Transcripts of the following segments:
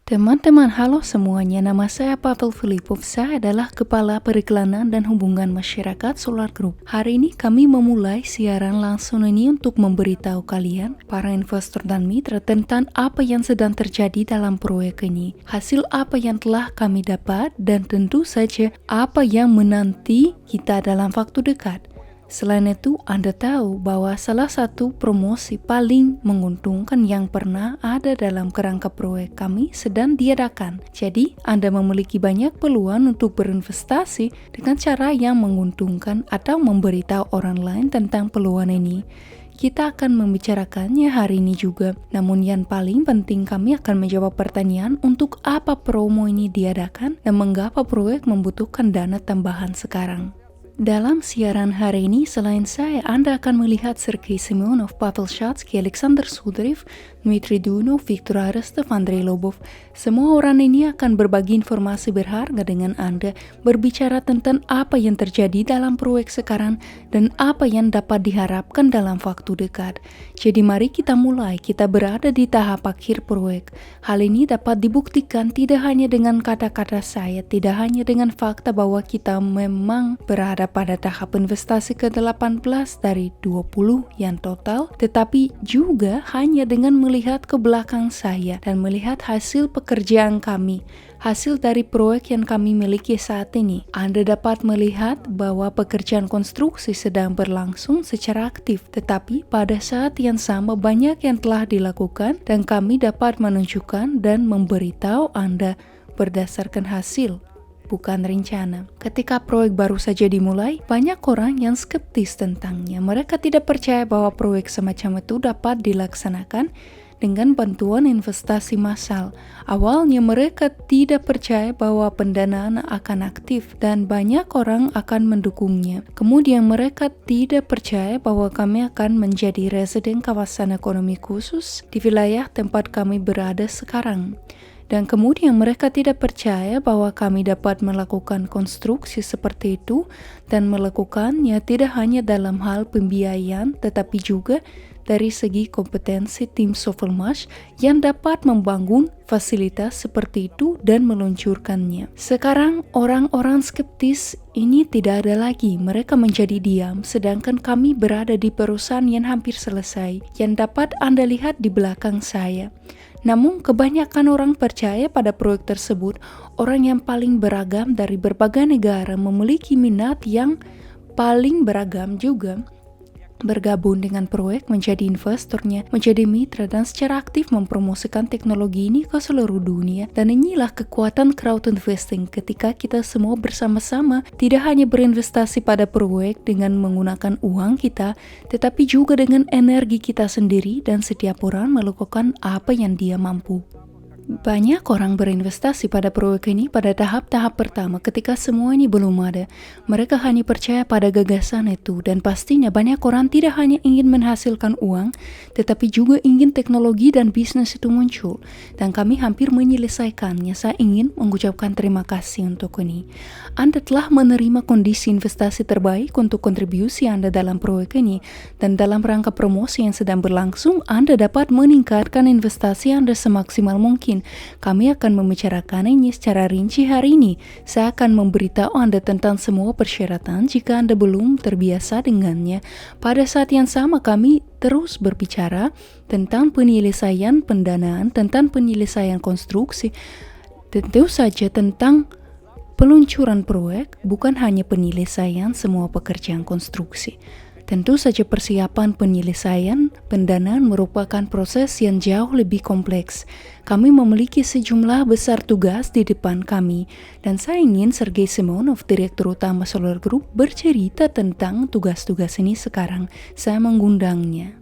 Teman-teman, halo semuanya. Nama saya Pavel Filipov. Saya adalah Kepala Periklanan dan Hubungan Masyarakat Solar Group. Hari ini kami memulai siaran langsung ini untuk memberitahu kalian, para investor dan mitra, tentang apa yang sedang terjadi dalam proyek ini, hasil apa yang telah kami dapat, dan tentu saja apa yang menanti kita dalam waktu dekat. Selain itu, Anda tahu bahwa salah satu promosi paling menguntungkan yang pernah ada dalam kerangka proyek kami sedang diadakan. Jadi, Anda memiliki banyak peluang untuk berinvestasi dengan cara yang menguntungkan atau memberitahu orang lain tentang peluang ini. Kita akan membicarakannya hari ini juga. Namun yang paling penting, kami akan menjawab pertanyaan untuk apa promo ini diadakan dan mengapa proyek membutuhkan dana tambahan sekarang. Dalam siaran hari ini, selain saya, Anda akan melihat Sergei Semyonov, Pavel Shatsky, Alexander Sudarev, Dmitry Dunov, Viktor Arestov, Andrei Lobov. Semua orang ini akan berbagi informasi berharga dengan Anda, berbicara tentang apa yang terjadi dalam proyek sekarang dan apa yang dapat diharapkan dalam waktu dekat. Jadi mari kita mulai, kita berada di tahap akhir proyek. Hal ini dapat dibuktikan tidak hanya dengan kata-kata saya, tidak hanya dengan fakta bahwa kita memang berada pada tahap investasi ke-18 dari 20 yang total, tetapi juga hanya dengan melihat ke belakang saya dan melihat hasil pekerjaan kami, hasil dari proyek yang kami miliki saat ini. Anda dapat melihat bahwa pekerjaan konstruksi sedang berlangsung secara aktif, tetapi pada saat yang sama banyak yang telah dilakukan dan kami dapat menunjukkan dan memberitahu Anda berdasarkan hasil, bukan rencana. Ketika proyek baru saja dimulai, banyak orang yang skeptis tentangnya. Mereka tidak percaya bahwa proyek semacam itu dapat dilaksanakan dengan bantuan investasi massal. Awalnya mereka tidak percaya bahwa pendanaan akan aktif dan banyak orang akan mendukungnya. Kemudian mereka tidak percaya bahwa kami akan menjadi residen kawasan ekonomi khusus di wilayah tempat kami berada sekarang. Dan kemudian mereka tidak percaya bahwa kami dapat melakukan konstruksi seperti itu dan melakukannya tidak hanya dalam hal pembiayaan tetapi juga dari segi kompetensi tim Sovelmash yang dapat membangun fasilitas seperti itu dan meluncurkannya. Sekarang orang-orang skeptis ini tidak ada lagi, mereka menjadi diam, sedangkan kami berada di perusahaan yang hampir selesai, yang dapat Anda lihat di belakang saya. Namun kebanyakan orang percaya pada proyek tersebut. Orang yang paling beragam dari berbagai negara memiliki minat yang paling beragam juga bergabung dengan proyek, menjadi investornya, menjadi mitra, dan secara aktif mempromosikan teknologi ini ke seluruh dunia. Dan inilah kekuatan crowd investing ketika kita semua bersama-sama tidak hanya berinvestasi pada proyek dengan menggunakan uang kita, tetapi juga dengan energi kita sendiri dan setiap orang melakukan apa yang dia mampu. Banyak orang berinvestasi pada proyek ini pada tahap-tahap pertama ketika semua ini belum ada. Mereka hanya percaya pada gagasan itu dan pastinya banyak orang tidak hanya ingin menghasilkan uang tetapi juga ingin teknologi dan bisnis itu muncul. Dan kami hampir menyelesaikannya. Saya ingin mengucapkan terima kasih untuk ini. Anda telah menerima kondisi investasi terbaik untuk kontribusi Anda dalam proyek ini dan dalam rangka promosi yang sedang berlangsung, Anda dapat meningkatkan investasi Anda semaksimal mungkin. Kami akan membicarakan ini secara rinci hari ini. Saya akan memberitahu Anda tentang semua persyaratan jika Anda belum terbiasa dengannya. Pada saat yang sama kami terus berbicara tentang penyelesaian pendanaan, tentang penyelesaian konstruksi, tentu saja tentang peluncuran proyek, bukan hanya penyelesaian semua pekerjaan konstruksi. Tentu saja persiapan penyelesaian pendanaan merupakan proses yang jauh lebih kompleks. Kami memiliki sejumlah besar tugas di depan kami, dan saya ingin Sergei Semyonov, Direktur Utama Solar Group, bercerita tentang tugas-tugas ini sekarang. Saya mengundangnya.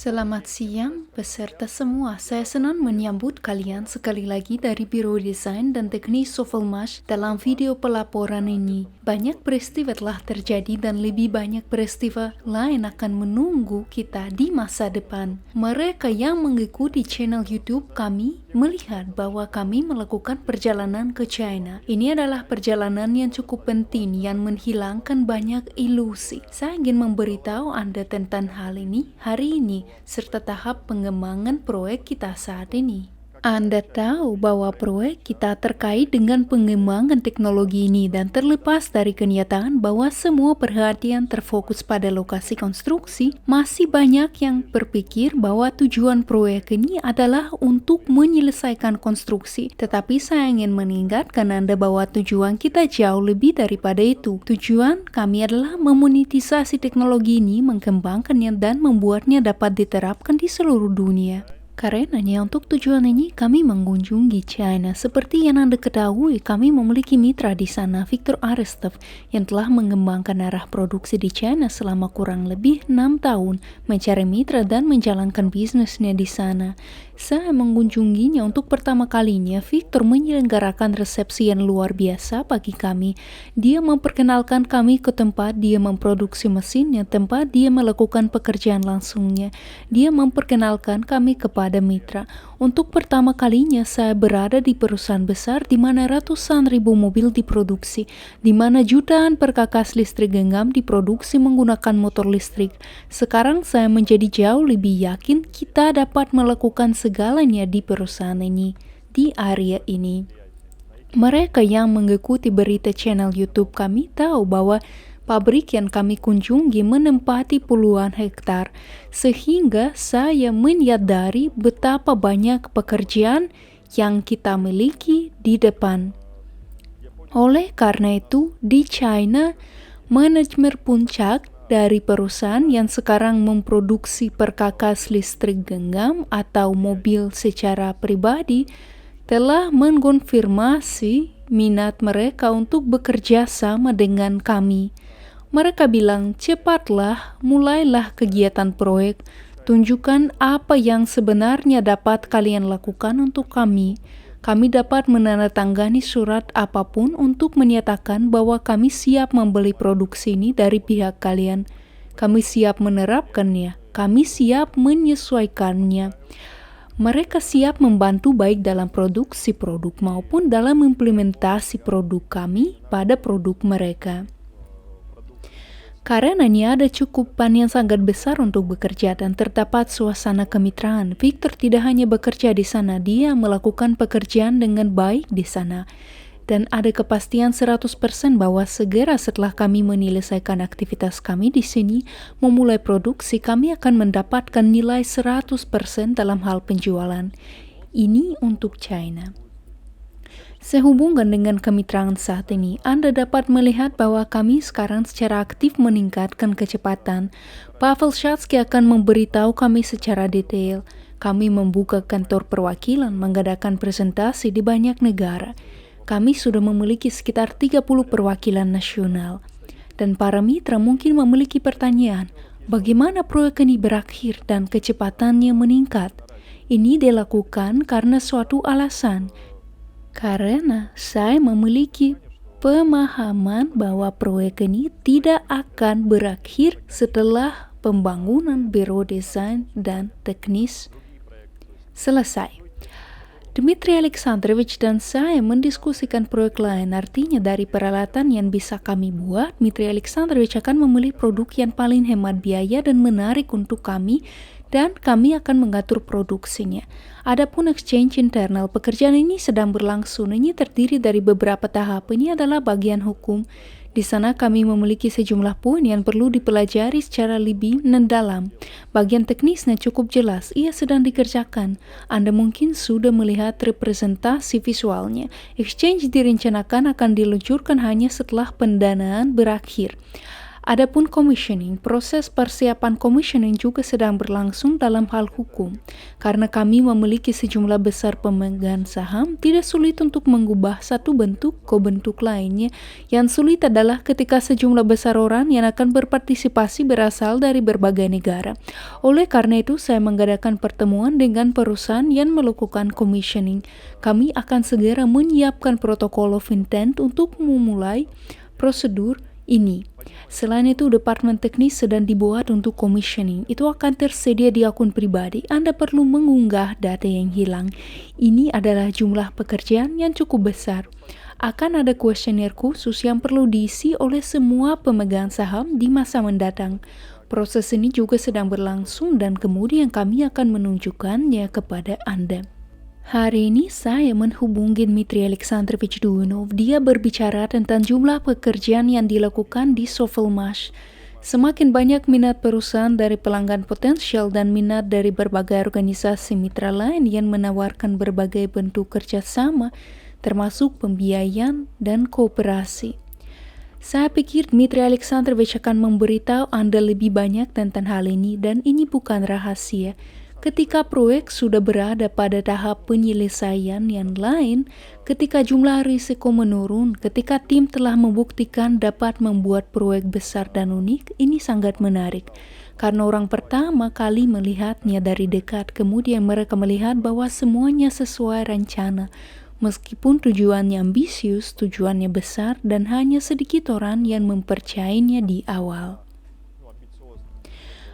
Selamat siang, peserta semua. Saya senang menyambut kalian sekali lagi dari Biro Desain dan Teknik Sovelmash dalam video pelaporan ini. Banyak peristiwa telah terjadi dan lebih banyak peristiwa lain akan menunggu kita di masa depan. Mereka yang mengikuti channel YouTube kami melihat bahwa kami melakukan perjalanan ke China. Ini adalah perjalanan yang cukup penting yang menghilangkan banyak ilusi. Saya ingin memberitahu Anda tentang hal ini hari ini, serta tahap pengembangan proyek kita saat ini. Anda tahu bahwa proyek kita terkait dengan pengembangan teknologi ini dan terlepas dari kenyataan bahwa semua perhatian terfokus pada lokasi konstruksi, masih banyak yang berpikir bahwa tujuan proyek ini adalah untuk menyelesaikan konstruksi. Tetapi saya ingin mengingatkan Anda bahwa tujuan kita jauh lebih daripada itu. Tujuan kami adalah memonetisasi teknologi ini, mengembangkannya dan membuatnya dapat diterapkan di seluruh dunia. Karenanya untuk tujuan ini kami mengunjungi China. Seperti yang Anda ketahui, kami memiliki mitra di sana, Victor Aristov, yang telah mengembangkan arah produksi di China selama kurang lebih 6 tahun, mencari mitra dan menjalankan bisnisnya di sana. Saya mengunjunginya untuk pertama kalinya. Victor menyelenggarakan resepsi yang luar biasa bagi kami. Dia memperkenalkan kami ke tempat dia memproduksi mesinnya, tempat dia melakukan pekerjaan langsungnya. Dia memperkenalkan kami kepada mitra. Untuk pertama kalinya saya berada di perusahaan besar di mana ratusan ribu mobil diproduksi, di mana jutaan perkakas listrik genggam diproduksi menggunakan motor listrik. Sekarang saya menjadi jauh lebih yakin kita dapat melakukan segalanya di perusahaan ini, di area ini. Mereka yang mengikuti berita channel YouTube kami tahu bahwa pabrik yang kami kunjungi menempati puluhan hektar, sehingga saya menyadari betapa banyak pekerjaan yang kita miliki di depan. Oleh karena itu, di China, manajemen puncak dari perusahaan yang sekarang memproduksi perkakas listrik genggam atau mobil secara pribadi telah mengkonfirmasi minat mereka untuk bekerja sama dengan kami. Mereka bilang, cepatlah, mulailah kegiatan proyek, tunjukkan apa yang sebenarnya dapat kalian lakukan untuk kami. Kami dapat menandatangani surat apapun untuk menyatakan bahwa kami siap membeli produksi ini dari pihak kalian. Kami siap menerapkannya, kami siap menyesuaikannya. Mereka siap membantu baik dalam produksi produk maupun dalam implementasi produk kami pada produk mereka. Karenanya ada cukupan yang sangat besar untuk bekerja dan terdapat suasana kemitraan. Victor tidak hanya bekerja di sana, dia melakukan pekerjaan dengan baik di sana. Dan ada kepastian 100% bahwa segera setelah kami menyelesaikan aktivitas kami di sini, memulai produksi, kami akan mendapatkan nilai 100% dalam hal penjualan. Ini untuk China. Sehubungan dengan kemitraan saat ini, Anda dapat melihat bahwa kami sekarang secara aktif meningkatkan kecepatan. Pavel Shatsky akan memberitahu kami secara detail. Kami membuka kantor perwakilan, mengadakan presentasi di banyak negara. Kami sudah memiliki sekitar 30 perwakilan nasional. Dan para mitra mungkin memiliki pertanyaan, bagaimana proyek ini berakhir dan kecepatannya meningkat? Ini dilakukan karena suatu alasan. Karena saya memiliki pemahaman bahwa proyek ini tidak akan berakhir setelah pembangunan Biro Desain dan Teknis selesai. Dmitry Alexandrovich dan saya mendiskusikan proyek lain, artinya dari peralatan yang bisa kami buat, Dmitry Alexandrovich akan memilih produk yang paling hemat biaya dan menarik untuk kami, dan kami akan mengatur produksinya. Adapun exchange internal, pekerjaan ini sedang berlangsung. Ini terdiri dari beberapa tahap. Ini adalah bagian hukum. Di sana kami memiliki sejumlah poin yang perlu dipelajari secara lebih mendalam. Bagian teknisnya cukup jelas, ia sedang dikerjakan. Anda mungkin sudah melihat representasi visualnya. Exchange direncanakan akan diluncurkan hanya setelah pendanaan berakhir. Adapun commissioning, proses persiapan commissioning juga sedang berlangsung dalam hal hukum. Karena kami memiliki sejumlah besar pemegang saham, tidak sulit untuk mengubah satu bentuk ke bentuk lainnya. Yang sulit adalah ketika sejumlah besar orang yang akan berpartisipasi berasal dari berbagai negara. Oleh karena itu, saya mengadakan pertemuan dengan perusahaan yang melakukan commissioning. Kami akan segera menyiapkan protokol of intent untuk memulai prosedur ini. Selain itu, departemen teknis sedang dibuat untuk commissioning. Itu akan tersedia di akun pribadi. Anda perlu mengunggah data yang hilang. Ini adalah jumlah pekerjaan yang cukup besar. Akan ada kuesioner khusus yang perlu diisi oleh semua pemegang saham di masa mendatang. Proses ini juga sedang berlangsung dan kemudian kami akan menunjukkannya kepada Anda. Hari ini saya menghubungi Dmitry Alexandrovich Duinov. Dia berbicara tentang jumlah pekerjaan yang dilakukan di Sovelmash. Semakin banyak minat perusahaan dari pelanggan potensial dan minat dari berbagai organisasi mitra lain yang menawarkan berbagai bentuk kerjasama, termasuk pembiayaan dan kooperasi. Saya pikir Dmitry Alexandrovich akan memberitahu Anda lebih banyak tentang hal ini dan ini bukan rahasia. Ketika proyek sudah berada pada tahap penyelesaian yang lain, ketika jumlah risiko menurun, ketika tim telah membuktikan dapat membuat proyek besar dan unik, ini sangat menarik. Karena orang pertama kali melihatnya dari dekat, kemudian mereka melihat bahwa semuanya sesuai rencana. Meskipun tujuannya ambisius, tujuannya besar, dan hanya sedikit orang yang mempercayainya di awal.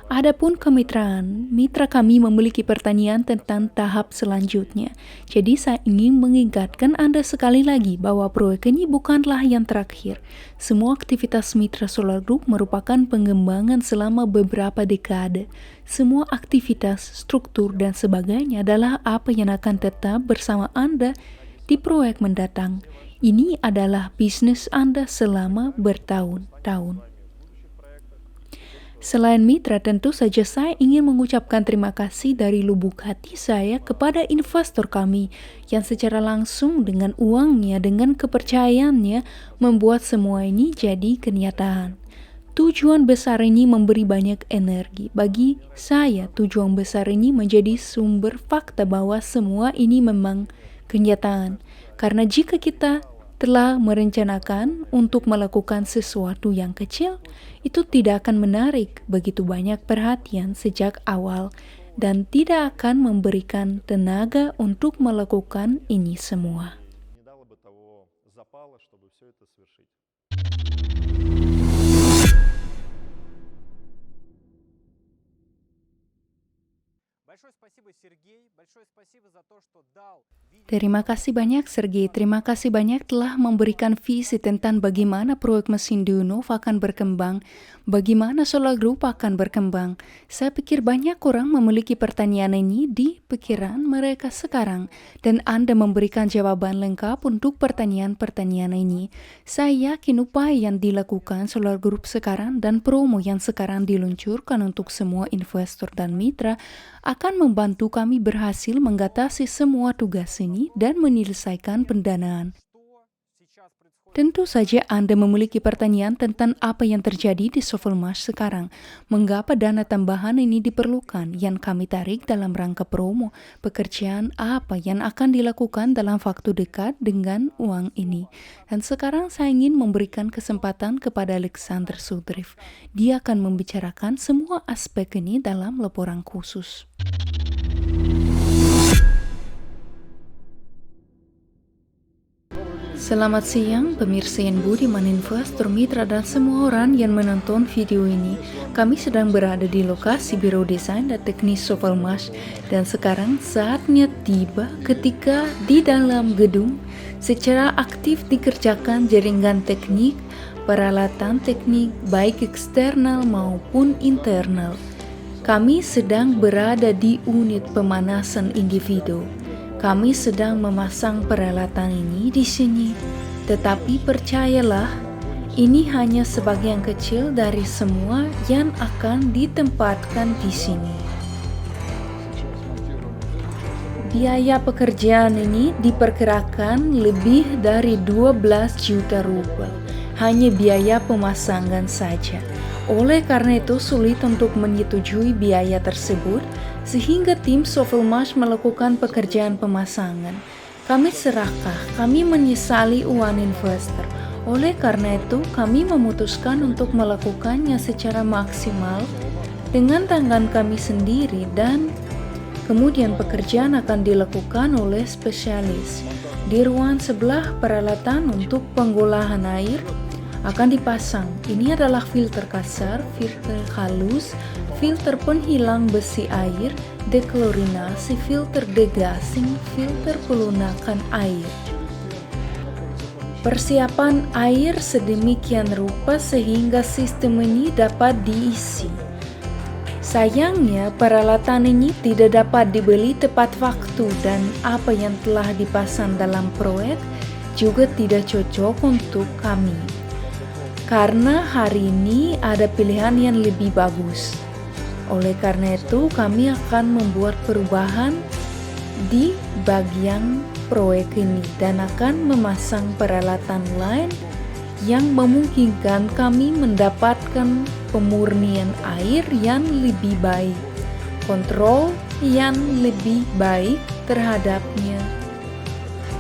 Adapun kemitraan, mitra kami memiliki pertanyaan tentang tahap selanjutnya. Jadi saya ingin mengingatkan Anda sekali lagi bahwa proyek ini bukanlah yang terakhir. Semua aktivitas Mitra Solar Group merupakan pengembangan selama beberapa dekade. Semua aktivitas, struktur, dan sebagainya adalah apa yang akan tetap bersama Anda di proyek mendatang. Ini adalah bisnis Anda selama bertahun-tahun. Selain mitra, tentu saja saya ingin mengucapkan terima kasih dari lubuk hati saya kepada investor kami yang secara langsung dengan uangnya, dengan kepercayaannya, membuat semua ini jadi kenyataan. Tujuan besar ini memberi banyak energi. Bagi saya, tujuan besar ini menjadi sumber fakta bahwa semua ini memang kenyataan. Karena jika kita telah merencanakan untuk melakukan sesuatu yang kecil, itu tidak akan menarik begitu banyak perhatian sejak awal dan tidak akan memberikan tenaga untuk melakukan ini semua. Terima kasih banyak Sergei, terima kasih banyak telah memberikan visi tentang bagaimana proyek mesin Duinov akan berkembang, bagaimana Solar Group akan berkembang. Saya pikir banyak orang memiliki pertanyaan ini di pikiran mereka sekarang dan Anda memberikan jawaban lengkap untuk pertanyaan-pertanyaan ini. Saya yakin upaya yang dilakukan Solar Group sekarang dan promo yang sekarang diluncurkan untuk semua investor dan mitra akan membantu kami berhasil mengatasi semua tugas ini dan menyelesaikan pendanaan. Tentu saja Anda memiliki pertanyaan tentang apa yang terjadi di Sovelmash sekarang. Mengapa dana tambahan ini diperlukan yang kami tarik dalam rangka promo? Pekerjaan apa yang akan dilakukan dalam waktu dekat dengan uang ini? Dan sekarang saya ingin memberikan kesempatan kepada Alexander Sudriv. Dia akan membicarakan semua aspek ini dalam laporan khusus. Selamat siang pemirsa yang budiman, investor, mitra, dan semua orang yang menonton video ini. Kami sedang berada di lokasi Biro Desain dan Teknis Sovelmash dan sekarang saatnya tiba ketika di dalam gedung secara aktif dikerjakan jaringan teknik, peralatan teknik baik eksternal maupun internal. Kami sedang berada di unit pemanasan individu. Kami sedang memasang peralatan ini di sini, tetapi percayalah, ini hanya sebagian kecil dari semua yang akan ditempatkan di sini. Biaya pekerjaan ini diperkirakan lebih dari 12 juta rubel. hanya biaya pemasangan saja. Oleh karena itu sulit untuk menyetujui biaya tersebut, sehingga tim Sovelmash melakukan pekerjaan pemasangan. Kami serakah, kami menyesali uang investor. Oleh karena itu, kami memutuskan untuk melakukannya secara maksimal dengan tangan kami sendiri dan kemudian pekerjaan akan dilakukan oleh spesialis. Di ruang sebelah peralatan untuk pengolahan air akan dipasang. Ini adalah filter kasar, filter halus, filter penghilang besi air, deklorinasi, filter degassing, filter pelunakan air. Persiapan air sedemikian rupa sehingga sistem ini dapat diisi. Sayangnya, peralatan ini tidak dapat dibeli tepat waktu dan apa yang telah dipasang dalam proyek juga tidak cocok untuk kami. Karena hari ini ada pilihan yang lebih bagus. Oleh karena itu, kami akan membuat perubahan di bagian proyek ini dan akan memasang peralatan lain yang memungkinkan kami mendapatkan pemurnian air yang lebih baik, kontrol yang lebih baik terhadapnya,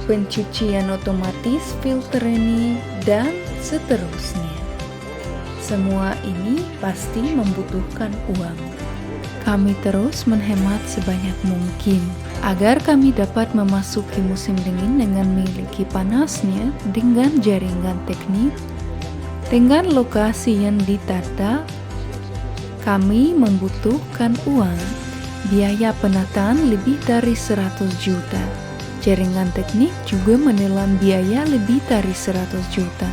pencucian otomatis filter ini, dan seterusnya. Semua ini pasti membutuhkan uang. Kami terus menghemat sebanyak mungkin agar kami dapat memasuki musim dingin dengan memiliki panasnya dengan jaringan teknik, dengan lokasi yang ditata. Kami membutuhkan uang. Biaya penataan lebih dari 100 juta. Jaringan teknik juga menelan biaya lebih dari 100 juta.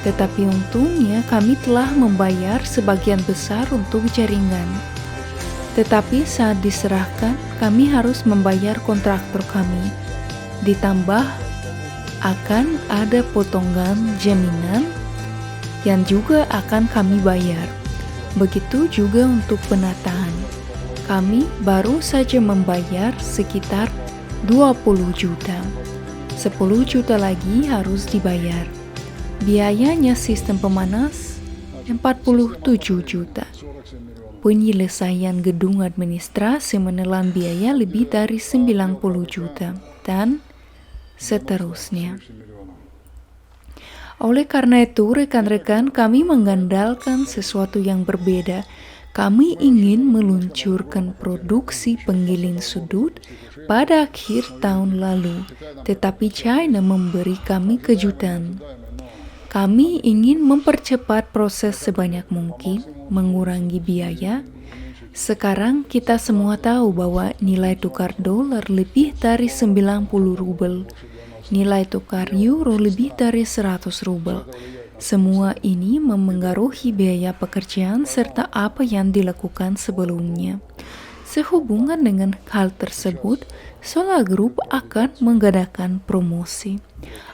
Tetapi untungnya kami telah membayar sebagian besar untuk jaringan. Tetapi saat diserahkan, kami harus membayar kontraktor kami. Ditambah akan ada potongan jaminan yang juga akan kami bayar. Begitu juga untuk penataan. Kami baru saja membayar sekitar 20 juta. 10 juta lagi harus dibayar. Biayanya sistem pemanas 47 juta. Penyelesaian gedung administrasi menelan biaya lebih dari 90 juta dan seterusnya. Oleh karena itu, rekan-rekan, kami mengandalkan sesuatu yang berbeda. Kami ingin meluncurkan produksi penggiling sudut pada akhir tahun lalu, tetapi China memberi kami kejutan. Kami ingin mempercepat proses sebanyak mungkin, mengurangi biaya. Sekarang kita semua tahu bahwa nilai tukar dolar lebih dari 90 rubel, nilai tukar euro lebih dari 100 rubel. Semua ini memengaruhi biaya pekerjaan serta apa yang dilakukan sebelumnya. Sehubungan dengan hal tersebut, Solar Group akan mengadakan promosi.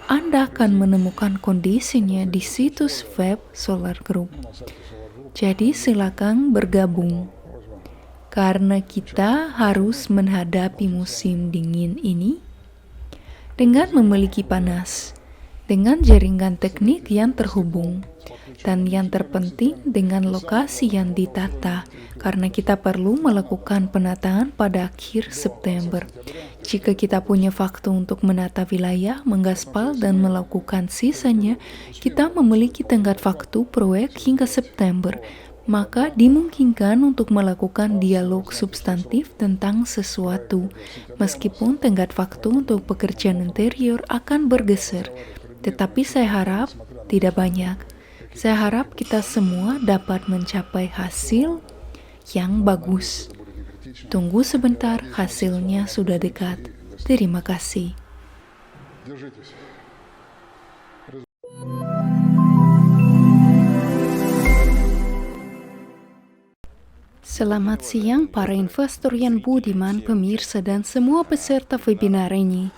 Anda akan menemukan kondisinya di situs web Solar Group. Jadi silakan bergabung. Karena kita harus menghadapi musim dingin ini dengan memiliki panas, dengan jaringan teknik yang terhubung, dan yang terpenting dengan lokasi yang ditata, karena kita perlu melakukan penataan pada akhir September. Jika kita punya waktu untuk menata wilayah, mengaspal, dan melakukan sisanya, kita memiliki tenggat waktu proyek hingga September, maka dimungkinkan untuk melakukan dialog substantif tentang sesuatu, meskipun tenggat waktu untuk pekerjaan interior akan bergeser. Tetapi saya harap tidak banyak. Saya harap kita semua dapat mencapai hasil yang bagus. Tunggu sebentar, hasilnya sudah dekat. Terima kasih. Selamat siang para investor yang budiman, pemirsa dan semua peserta webinar ini.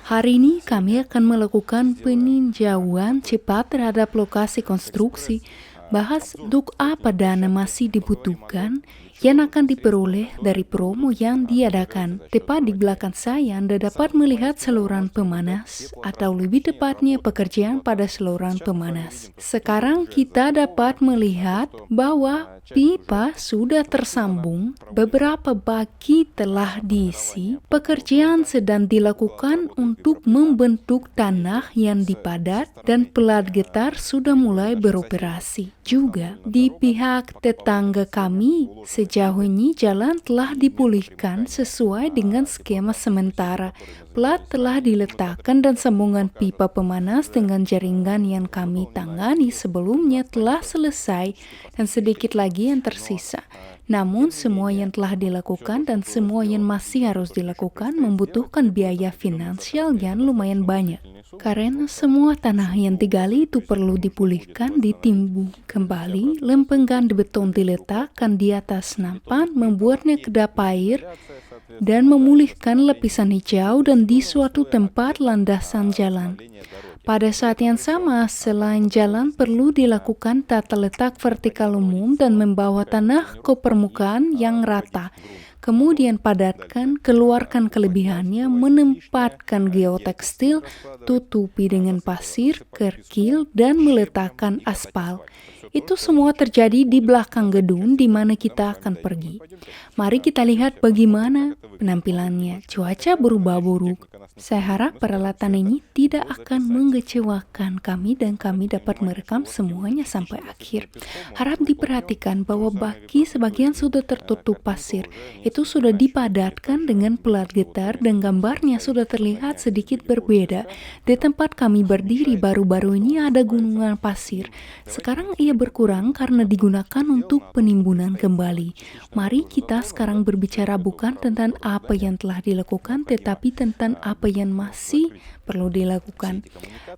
Hari ini kami akan melakukan peninjauan cepat terhadap lokasi konstruksi, bahas untuk apa dana masih dibutuhkan, yang akan diperoleh dari promo yang diadakan. Tepat di belakang saya, Anda dapat melihat saluran pemanas, atau lebih tepatnya pekerjaan pada saluran pemanas. Sekarang kita dapat melihat bahwa pipa sudah tersambung, beberapa baki telah diisi, pekerjaan sedang dilakukan untuk membentuk tanah yang dipadat, dan pelat getar sudah mulai beroperasi. Juga di pihak tetangga kami, sejauh ini jalan telah dipulihkan sesuai dengan skema sementara. Plat telah diletakkan dan sambungan pipa pemanas dengan jaringan yang kami tangani sebelumnya telah selesai dan sedikit lagi yang tersisa. Namun semua yang telah dilakukan dan semua yang masih harus dilakukan membutuhkan biaya finansial yang lumayan banyak. Karena semua tanah yang digali itu perlu dipulihkan, ditimbun kembali, lempengan beton diletakkan di atas nampan, membuatnya kedap air, dan memulihkan lapisan hijau dan di suatu tempat landasan jalan. Pada saat yang sama, selain jalan perlu dilakukan tata letak vertikal umum dan membawa tanah ke permukaan yang rata. Kemudian padatkan, keluarkan kelebihannya, menempatkan geotekstil, tutupi dengan pasir, kerkil, dan meletakkan aspal. Itu semua terjadi di belakang gedung di mana kita akan pergi. Mari kita lihat bagaimana penampilannya. Cuaca berubah buruk. Saya harap peralatan ini tidak akan mengecewakan kami dan kami dapat merekam semuanya sampai akhir. Harap diperhatikan bahwa baki sebagian sudah tertutup pasir. Itu sudah dipadatkan dengan pelat getar dan gambarnya sudah terlihat sedikit berbeda. Di tempat kami berdiri baru-baru ini ada gunungan pasir. Sekarang ia berkurang karena digunakan untuk penimbunan kembali. Mari kita sekarang berbicara bukan tentang apa yang telah dilakukan, tetapi tentang apa yang masih perlu dilakukan.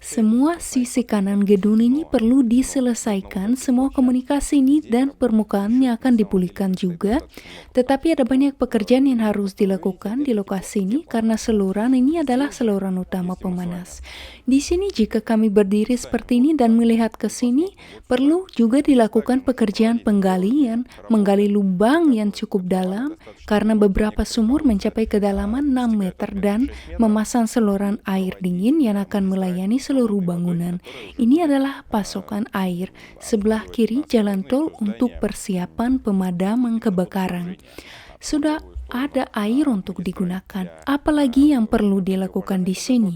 Semua sisi kanan gedung ini perlu diselesaikan, semua komunikasi ini dan permukaannya akan dipulihkan juga. Tetapi ada banyak pekerjaan yang harus dilakukan di lokasi ini karena saluran ini adalah saluran utama pemanas. Di sini jika kami berdiri seperti ini dan melihat ke sini, perlu juga dilakukan pekerjaan penggalian, menggali lubang yang cukup dalam karena beberapa sumur mencapai kedalaman 6 meter dan memasang saluran air dingin yang akan melayani seluruh bangunan. Ini adalah pasokan air. Sebelah kiri jalan tol untuk persiapan pemadaman kebakaran. Sudah ada air untuk digunakan. Apalagi yang perlu dilakukan di sini?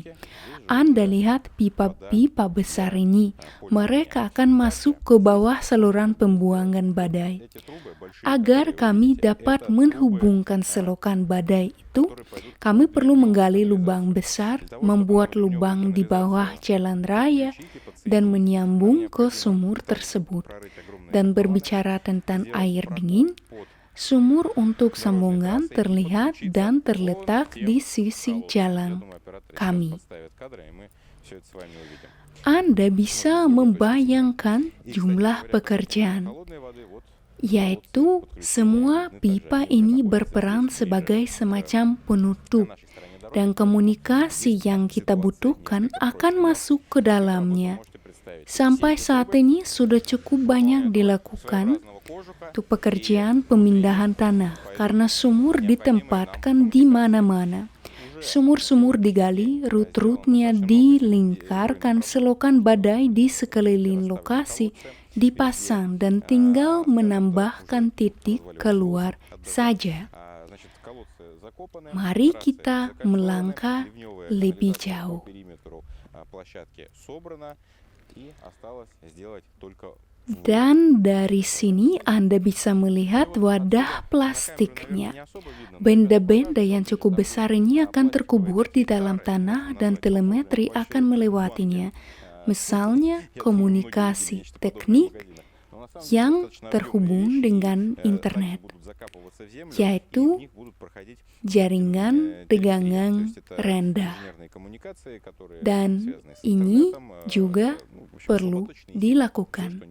Anda lihat pipa-pipa besar ini. Mereka akan masuk ke bawah saluran pembuangan badai. Agar kami dapat menghubungkan selokan badai itu, kami perlu menggali lubang besar, membuat lubang di bawah jalan raya, dan menyambung ke sumur tersebut. Dan berbicara tentang air dingin, sumur untuk sambungan terlihat dan terletak di sisi jalan kami. Anda bisa membayangkan jumlah pekerjaan, yaitu semua pipa ini berperan sebagai semacam penutup, dan komunikasi yang kita butuhkan akan masuk ke dalamnya. Sampai saat ini sudah cukup banyak dilakukan untuk pekerjaan pemindahan tanah karena sumur ditempatkan di mana-mana. Sumur-sumur digali, rut-rutnya dilingkarkan, selokan badai di sekeliling lokasi dipasang dan tinggal menambahkan titik keluar saja. Mari kita melangkah lebih jauh. Dan dari sini Anda bisa melihat wadah plastiknya. Benda-benda yang cukup besar ini akan terkubur di dalam tanah dan telemetri akan melewatinya. Misalnya komunikasi teknik yang terhubung dengan internet, yaitu jaringan tegangan rendah. Dan ini juga perlu dilakukan.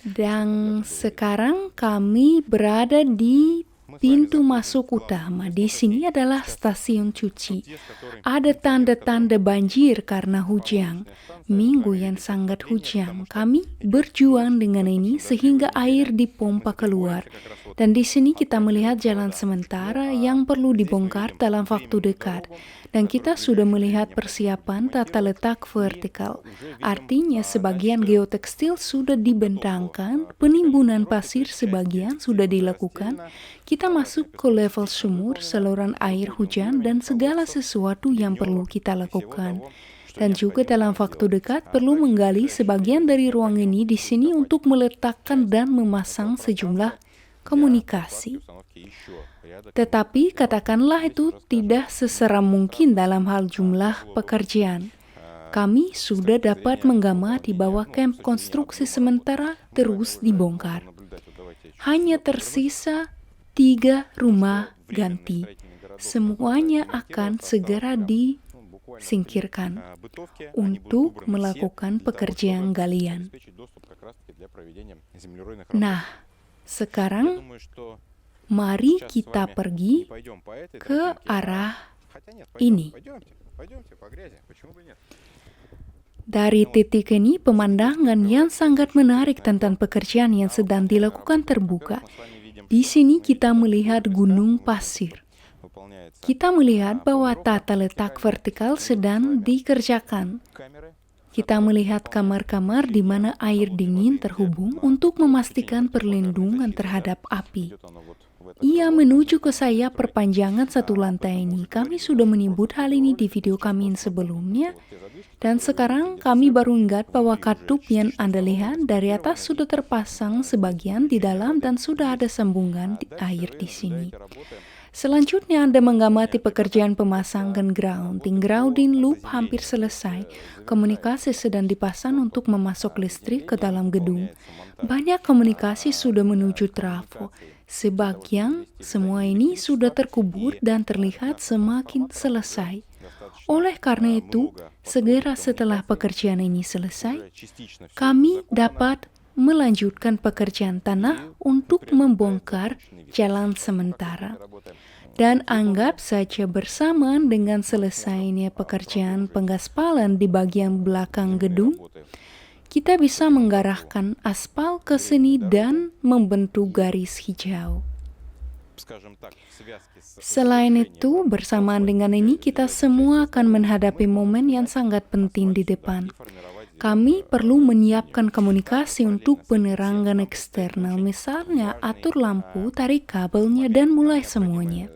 Dan sekarang kami berada di Pintu masuk utama di sini adalah stasiun cuci. Ada tanda-tanda banjir karena hujan. Minggu yang sangat hujan, kami berjuang dengan ini sehingga air dipompa keluar. Dan di sini kita melihat jalan sementara yang perlu dibongkar dalam waktu dekat. Dan kita sudah melihat persiapan tata letak vertikal. Artinya sebagian geotekstil sudah dibentangkan, penimbunan pasir sebagian sudah dilakukan. Kita masuk ke level sumur, saluran air hujan, dan segala sesuatu yang perlu kita lakukan. Dan juga dalam waktu dekat perlu menggali sebagian dari ruang ini di sini untuk meletakkan dan memasang sejumlah komunikasi. Tetapi katakanlah itu tidak seseram mungkin dalam hal jumlah pekerjaan. Kami sudah dapat menggamati bahwa kamp konstruksi sementara terus dibongkar. Hanya tersisa 3 rumah ganti. Semuanya akan segera disingkirkan untuk melakukan pekerjaan galian. Nah, sekarang mari kita pergi ke arah ini. Dari titik ini, pemandangan yang sangat menarik tentang pekerjaan yang sedang dilakukan terbuka. Di sini kita melihat gunung pasir. Kita melihat bahwa tata letak vertikal sedang dikerjakan. Kita melihat kamar-kamar di mana air dingin terhubung untuk memastikan perlindungan terhadap api. Ia menuju ke sayap perpanjangan satu lantai ini. Kami sudah menyebut hal ini di video kami sebelumnya. Dan sekarang kami baru ingat bahwa katup yang Anda lihat dari atas sudah terpasang sebagian di dalam dan sudah ada sambungan air di sini. Selanjutnya Anda mengamati pekerjaan pemasangan grounding. Grounding loop hampir selesai. Komunikasi sedang dipasang untuk memasok listrik ke dalam gedung. Banyak komunikasi sudah menuju trafo. Sebagian semua ini sudah terkubur dan terlihat semakin selesai. Oleh karena itu, segera setelah pekerjaan ini selesai, kami dapat melanjutkan pekerjaan tanah untuk membongkar jalan sementara. Dan anggap saja bersamaan dengan selesainya pekerjaan penggaspalan di bagian belakang gedung, kita bisa menggarahkan aspal ke sini dan membentuk garis hijau. Selain itu, bersamaan dengan ini kita semua akan menghadapi momen yang sangat penting di depan. Kami perlu menyiapkan komunikasi untuk penerangan eksternal, misalnya atur lampu, tarik kabelnya, dan mulai semuanya.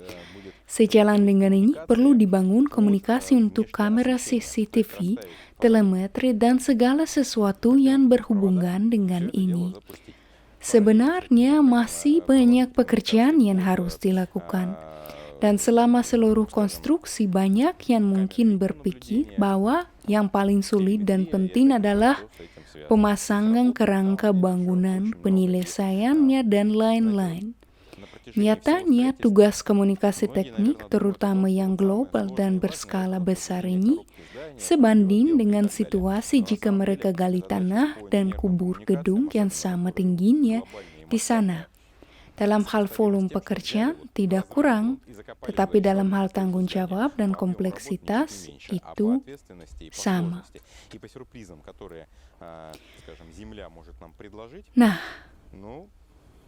Sejalan dengan ini, perlu dibangun komunikasi untuk kamera CCTV, telemetri, dan segala sesuatu yang berhubungan dengan ini. Sebenarnya masih banyak pekerjaan yang harus dilakukan. Dan selama seluruh konstruksi banyak yang mungkin berpikir bahwa yang paling sulit dan penting adalah pemasangan kerangka bangunan, penyelesaiannya, dan lain-lain. Nyatanya, tugas komunikasi teknik, terutama yang global dan berskala besar ini, sebanding dengan situasi jika mereka gali tanah dan kubur gedung yang sama tingginya di sana. Dalam hal volume pekerjaan tidak kurang, tetapi dalam hal tanggung jawab dan kompleksitas itu sama. Nah,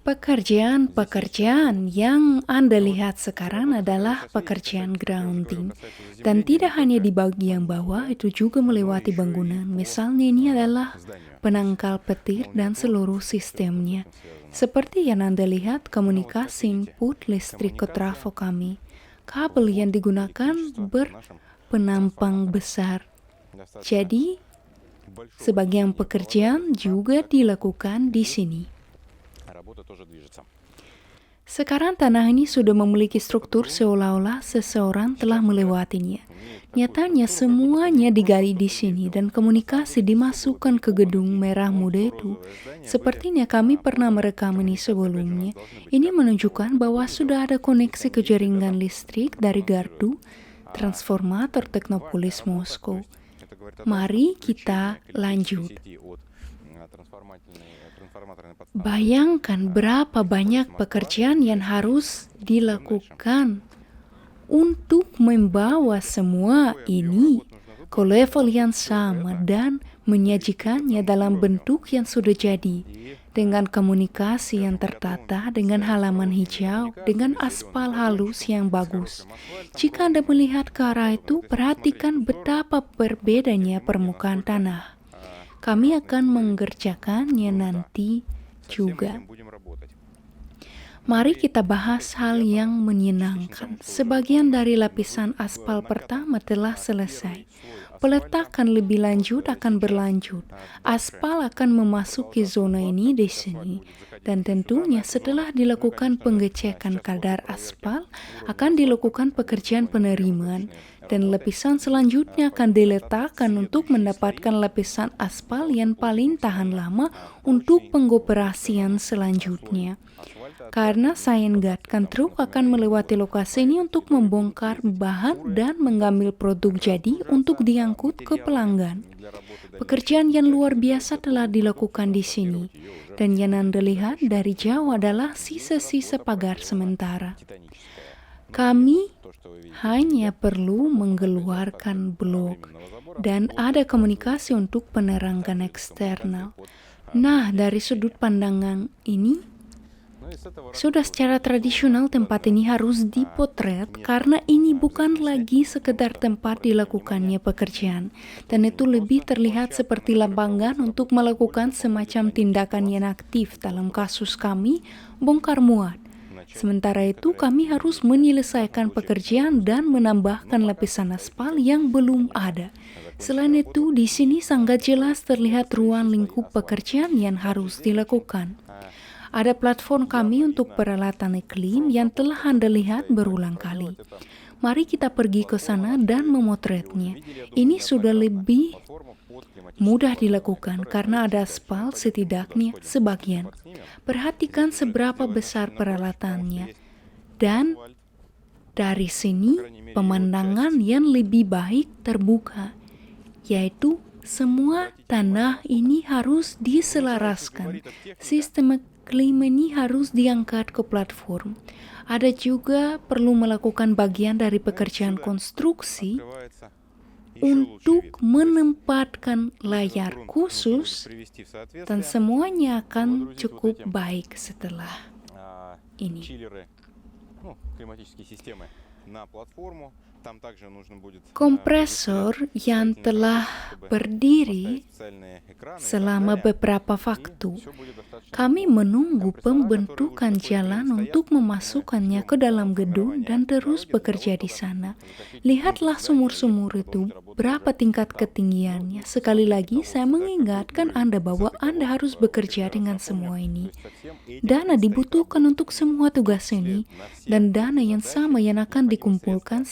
pekerjaan yang Anda lihat sekarang adalah pekerjaan grounding. Dan tidak hanya di bagian bawah, itu juga melewati bangunan. Misalnya ini adalah penangkal petir dan seluruh sistemnya. Seperti yang Anda lihat, komunikasi input listrik ke trafo kami. Kabel yang digunakan berpenampang besar. Jadi, sebagian pekerjaan juga dilakukan di sini. Sekarang tanah ini sudah memiliki struktur seolah-olah seseorang telah melewatinya. Nyatanya semuanya digali di sini dan komunikasi dimasukkan ke gedung merah muda itu. Sepertinya kami pernah merekam ini sebelumnya. Ini menunjukkan bahwa sudah ada koneksi ke jaringan listrik dari gardu transformator Teknopolis Moskow. Mari kita lanjut. Bayangkan berapa banyak pekerjaan yang harus dilakukan untuk membawa semua ini ke level yang sama dan menyajikannya dalam bentuk yang sudah jadi, dengan komunikasi yang tertata, dengan halaman hijau, dengan aspal halus yang bagus. Jika Anda melihat ke arah itu, perhatikan betapa berbedanya permukaan tanah. Kami akan mengerjakannya nanti juga. Mari kita bahas hal yang menyenangkan. Sebagian dari lapisan aspal pertama telah selesai. Peletakan lebih lanjut akan berlanjut. Aspal akan memasuki zona ini di sini. Dan tentunya setelah dilakukan pengecekan kadar aspal, akan dilakukan pekerjaan penerimaan. Dan lapisan selanjutnya akan diletakkan untuk mendapatkan lapisan aspal yang paling tahan lama untuk pengoperasian selanjutnya. Karena Sayengatkan truk akan melewati lokasi ini untuk membongkar bahan dan mengambil produk jadi untuk diangkut ke pelanggan. Pekerjaan yang luar biasa telah dilakukan di sini, dan yang Anda lihat dari jauh adalah sisa-sisa pagar sementara. Kami hanya perlu mengeluarkan blok dan ada komunikasi untuk penerangan eksternal. Nah, dari sudut pandangan ini, sudah secara tradisional tempat ini harus dipotret karena ini bukan lagi sekedar tempat dilakukannya pekerjaan, dan itu lebih terlihat seperti lapangan untuk melakukan semacam tindakan yang aktif dalam kasus kami, bongkar muat. Sementara itu kami harus menyelesaikan pekerjaan dan menambahkan lapisan aspal yang belum ada. Selain itu, di sini sangat jelas terlihat ruang lingkup pekerjaan yang harus dilakukan. Ada platform kami untuk peralatan iklim yang telah Anda lihat berulang kali. Mari kita pergi ke sana dan memotretnya. Ini sudah lebih mudah dilakukan karena ada aspal setidaknya sebagian. Perhatikan seberapa besar peralatannya. Dan dari sini pemandangan yang lebih baik terbuka, yaitu semua tanah ini harus diselaraskan. Sistem iklim ini harus diangkat ke platform. Ada juga perlu melakukan bagian dari pekerjaan konstruksi untuk menempatkan layar khusus, dan semuanya akan cukup baik setelah ini. Kompresor yang telah berdiri selama beberapa waktu, kami menunggu pembentukan jalan untuk memasukkannya ke dalam gedung dan terus bekerja di sana. Lihatlah sumur-sumur itu, berapa tingkat ketinggiannya. Sekali lagi saya mengingatkan Anda bahwa Anda harus bekerja dengan semua ini. Dana dibutuhkan untuk semua tugas ini, dan dana yang sama yang akan dikumpulkan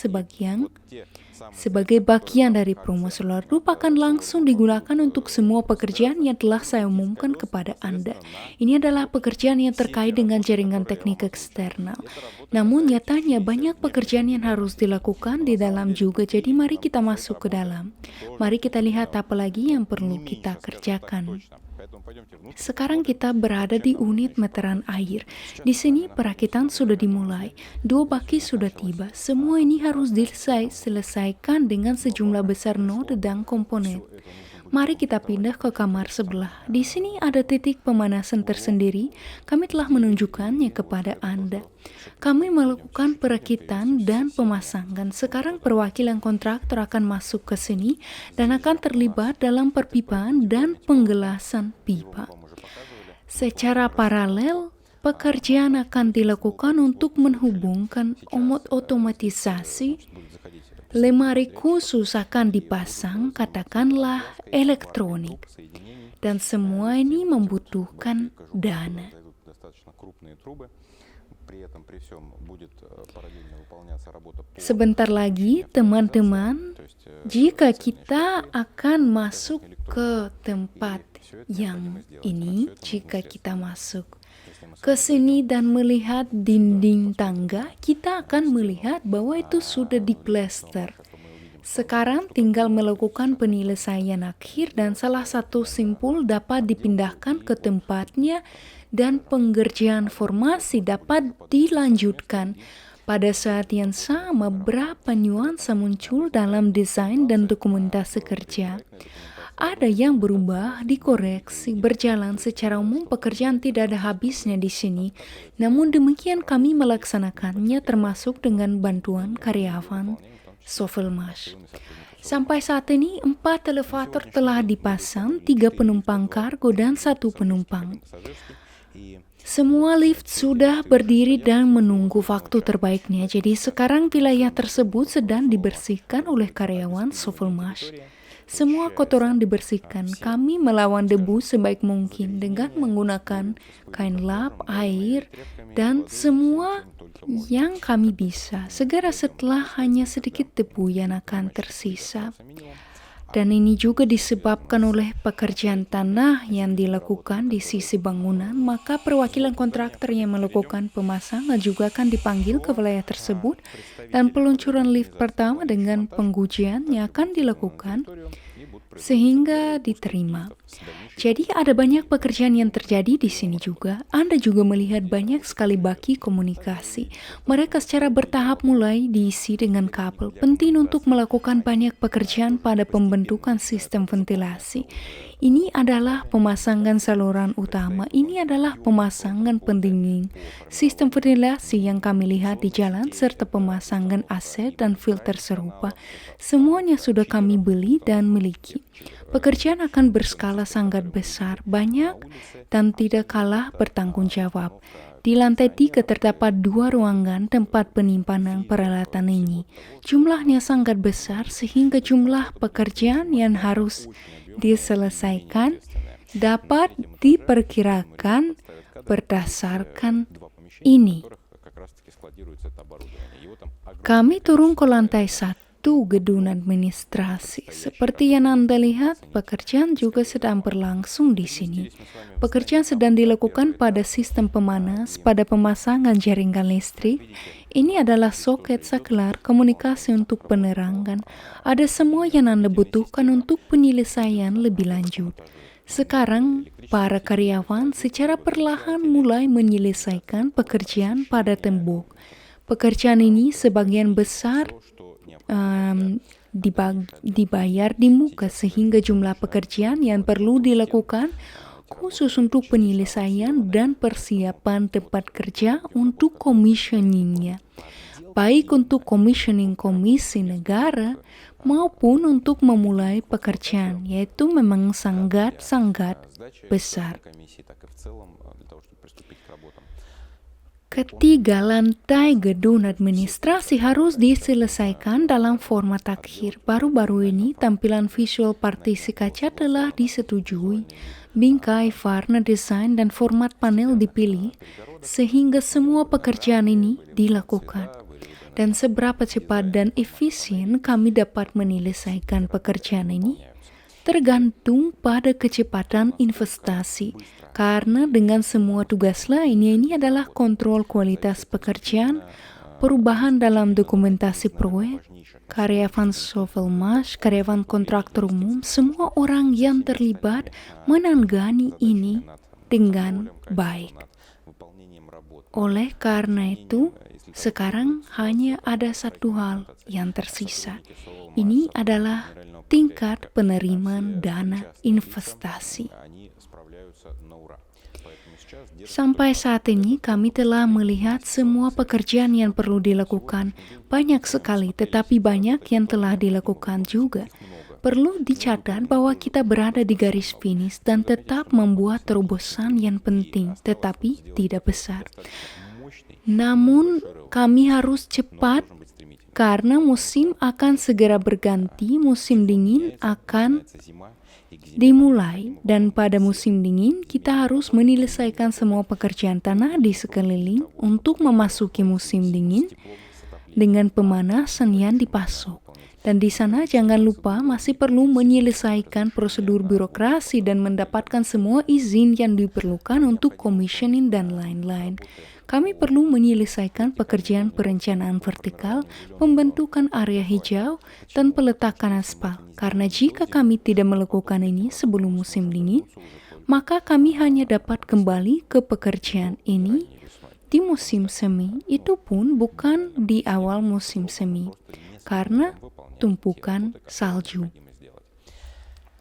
sebagai bagian dari promo Solar Group akan langsung digunakan untuk semua pekerjaan yang telah saya umumkan kepada Anda. Ini adalah pekerjaan yang terkait dengan jaringan teknik eksternal. Namun nyatanya banyak pekerjaan yang harus dilakukan di dalam juga, jadi mari kita masuk ke dalam. Mari kita lihat apa lagi yang perlu kita kerjakan. Sekarang kita berada di unit meteran air. Di sini perakitan sudah dimulai. 2 baki sudah tiba. Semua ini harus diselesaikan dengan sejumlah besar node dan komponen. Mari kita pindah ke kamar sebelah. Di sini ada titik pemanasan tersendiri. Kami telah menunjukkannya kepada Anda. Kami melakukan perakitan dan pemasangan. Sekarang perwakilan kontraktor akan masuk ke sini dan akan terlibat dalam perpipaan dan penggelasan pipa. Secara paralel, pekerjaan akan dilakukan untuk menghubungkan otomatisasi. Lemari khusus akan dipasang, katakanlah elektronik. Dan semua ini membutuhkan dana. Sebentar lagi, teman-teman, jika kita akan masuk ke tempat yang ini, jika kita masuk ke sini dan melihat dinding tangga, kita akan melihat bahwa itu sudah diplester. Sekarang tinggal melakukan penyelesaian akhir dan salah satu simpul dapat dipindahkan ke tempatnya dan pengerjaan formasi dapat dilanjutkan. Pada saat yang sama, berapa nuansa muncul dalam desain dan dokumentasi kerja. Ada yang berubah, dikoreksi, berjalan secara umum pekerjaan tidak ada habisnya di sini. Namun demikian kami melaksanakannya termasuk dengan bantuan karyawan Sovelmash. Sampai saat ini 4 elevator telah dipasang, 3 penumpang kargo dan 1 penumpang. Semua lift sudah berdiri dan menunggu waktu terbaiknya. Jadi sekarang wilayah tersebut sedang dibersihkan oleh karyawan Sovelmash. Semua kotoran dibersihkan. Kami melawan debu sebaik mungkin dengan menggunakan kain lap, air, dan semua yang kami bisa. Segera setelah hanya sedikit debu yang akan tersisa. Dan ini juga disebabkan oleh pekerjaan tanah yang dilakukan di sisi bangunan, maka perwakilan kontraktor yang melakukan pemasangan juga akan dipanggil ke wilayah tersebut dan peluncuran lift pertama dengan pengujian yang akan dilakukan sehingga diterima. Jadi ada banyak pekerjaan yang terjadi di sini juga. Anda juga melihat banyak sekali baki komunikasi. Mereka secara bertahap mulai diisi dengan kabel. Penting untuk melakukan banyak pekerjaan pada pembentukan sistem ventilasi. Ini adalah pemasangan saluran utama. Ini adalah pemasangan pendingin. Sistem ventilasi yang kami lihat di jalan serta pemasangan AC dan filter serupa. Semuanya sudah kami beli dan miliki. Pekerjaan akan berskala sangat besar, banyak, dan tidak kalah bertanggung jawab. Di lantai 3 terdapat 2 ruangan tempat penyimpanan peralatan ini. Jumlahnya sangat besar sehingga jumlah pekerjaan yang harus diselesaikan dapat diperkirakan berdasarkan ini. Kami turun ke lantai 1 gedung administrasi. Seperti yang Anda lihat, pekerjaan juga sedang berlangsung di sini. Pekerjaan sedang dilakukan pada sistem pemanas, pada pemasangan jaringan listrik. Ini adalah soket saklar komunikasi untuk penerangan. Ada semua yang Anda butuhkan untuk penyelesaian lebih lanjut. Sekarang, para karyawan secara perlahan mulai menyelesaikan pekerjaan pada tembok. Pekerjaan ini sebagian besar dibayar di muka sehingga jumlah pekerjaan yang perlu dilakukan khusus untuk penyelesaian dan persiapan tempat kerja untuk commissioningnya, baik untuk commissioning komisi negara maupun untuk memulai pekerjaan, yaitu memang sangat-sangat besar. Ketiga, lantai gedung administrasi harus diselesaikan dalam format akhir. Baru-baru ini, tampilan visual partisi kaca telah disetujui. Bingkai, warna desain, dan format panel dipilih, sehingga semua pekerjaan ini dilakukan. Dan seberapa cepat dan efisien kami dapat menyelesaikan pekerjaan ini tergantung pada kecepatan investasi. Karena dengan semua tugas lainnya ini adalah kontrol kualitas pekerjaan, perubahan dalam dokumentasi proyek, karyawan Sovelmash, karyawan kontraktor umum, semua orang yang terlibat menangani ini dengan baik. Oleh karena itu, sekarang hanya ada satu hal yang tersisa. Ini adalah tingkat penerimaan dana investasi. Sampai saat ini kami telah melihat semua pekerjaan yang perlu dilakukan. Banyak sekali, tetapi banyak yang telah dilakukan juga. Perlu dicatat bahwa kita berada di garis finish dan tetap membuat terobosan yang penting, tetapi tidak besar. Namun kami harus cepat karena musim akan segera berganti, musim dingin akan dimulai, dan pada musim dingin kita harus menyelesaikan semua pekerjaan tanah di sekeliling untuk memasuki musim dingin dengan pemanasan yang dipasok. Dan di sana jangan lupa masih perlu menyelesaikan prosedur birokrasi dan mendapatkan semua izin yang diperlukan untuk commissioning dan lain-lain. Kami perlu menyelesaikan pekerjaan perencanaan vertikal, pembentukan area hijau, dan peletakan aspal. Karena jika kami tidak melakukan ini sebelum musim dingin, maka kami hanya dapat kembali ke pekerjaan ini di musim semi, itu pun bukan di awal musim semi, karena tumpukan salju.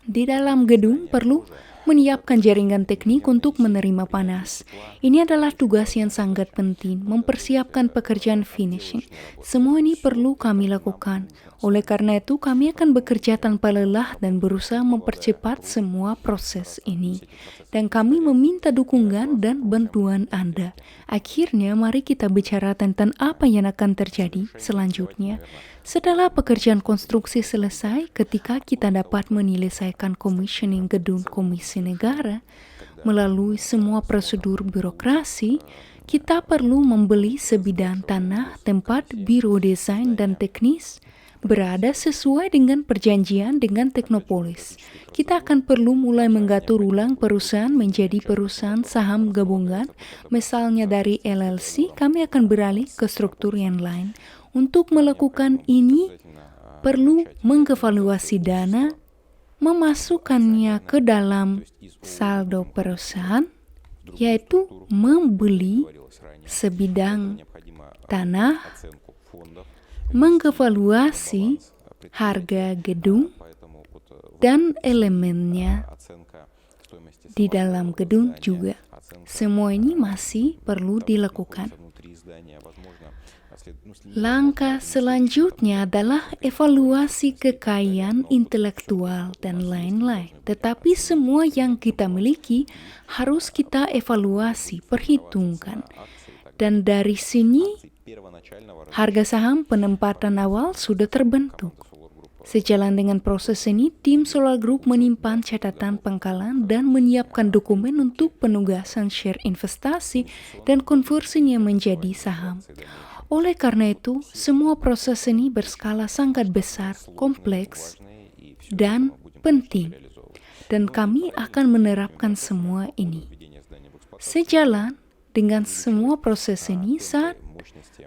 Di dalam gedung perlu menyiapkan jaringan teknik untuk menerima panas. Ini adalah tugas yang sangat penting, mempersiapkan pekerjaan finishing. Semua ini perlu kami lakukan. Oleh karena itu, kami akan bekerja tanpa lelah dan berusaha mempercepat semua proses ini. Dan kami meminta dukungan dan bantuan Anda. Akhirnya, mari kita bicara tentang apa yang akan terjadi selanjutnya. Setelah pekerjaan konstruksi selesai, ketika kita dapat menyelesaikan commissioning gedung Komisi Negara, melalui semua prosedur birokrasi, kita perlu membeli sebidang tanah tempat Biro Desain dan Teknis berada sesuai dengan perjanjian dengan Teknopolis. Kita akan perlu mulai mengatur ulang perusahaan menjadi perusahaan saham gabungan. Misalnya dari LLC, kami akan beralih ke struktur yang lain. Untuk melakukan ini, perlu mengevaluasi dana, memasukkannya ke dalam saldo perusahaan, yaitu membeli sebidang tanah, mengevaluasi harga gedung dan elemennya di dalam gedung juga. Semua ini masih perlu dilakukan. Langkah selanjutnya adalah evaluasi kekayaan intelektual dan lain-lain. Tetapi semua yang kita miliki harus kita evaluasi, perhitungkan. Dan dari sini, harga saham penempatan awal sudah terbentuk. Sejalan dengan proses ini, tim Solar Group menyimpan catatan pangkalan dan menyiapkan dokumen untuk penugasan share investasi dan konversinya menjadi saham. Oleh karena itu, semua proses ini berskala sangat besar, kompleks, dan penting. Dan kami akan menerapkan semua ini. Sejalan dengan semua proses ini, saat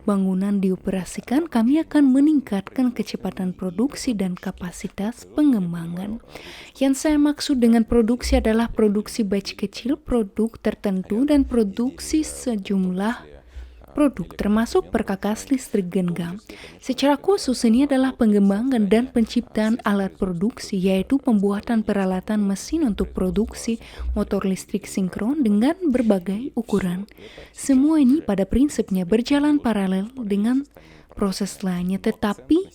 bangunan dioperasikan, kami akan meningkatkan kecepatan produksi dan kapasitas pengembangan. Yang saya maksud dengan produksi adalah produksi batch kecil, produk tertentu, dan produksi sejumlah produk termasuk perkakas listrik genggam. Secara khusus ini adalah pengembangan dan penciptaan alat produksi, yaitu pembuatan peralatan mesin untuk produksi motor listrik sinkron dengan berbagai ukuran. Semua ini pada prinsipnya berjalan paralel dengan proses lainnya, tetapi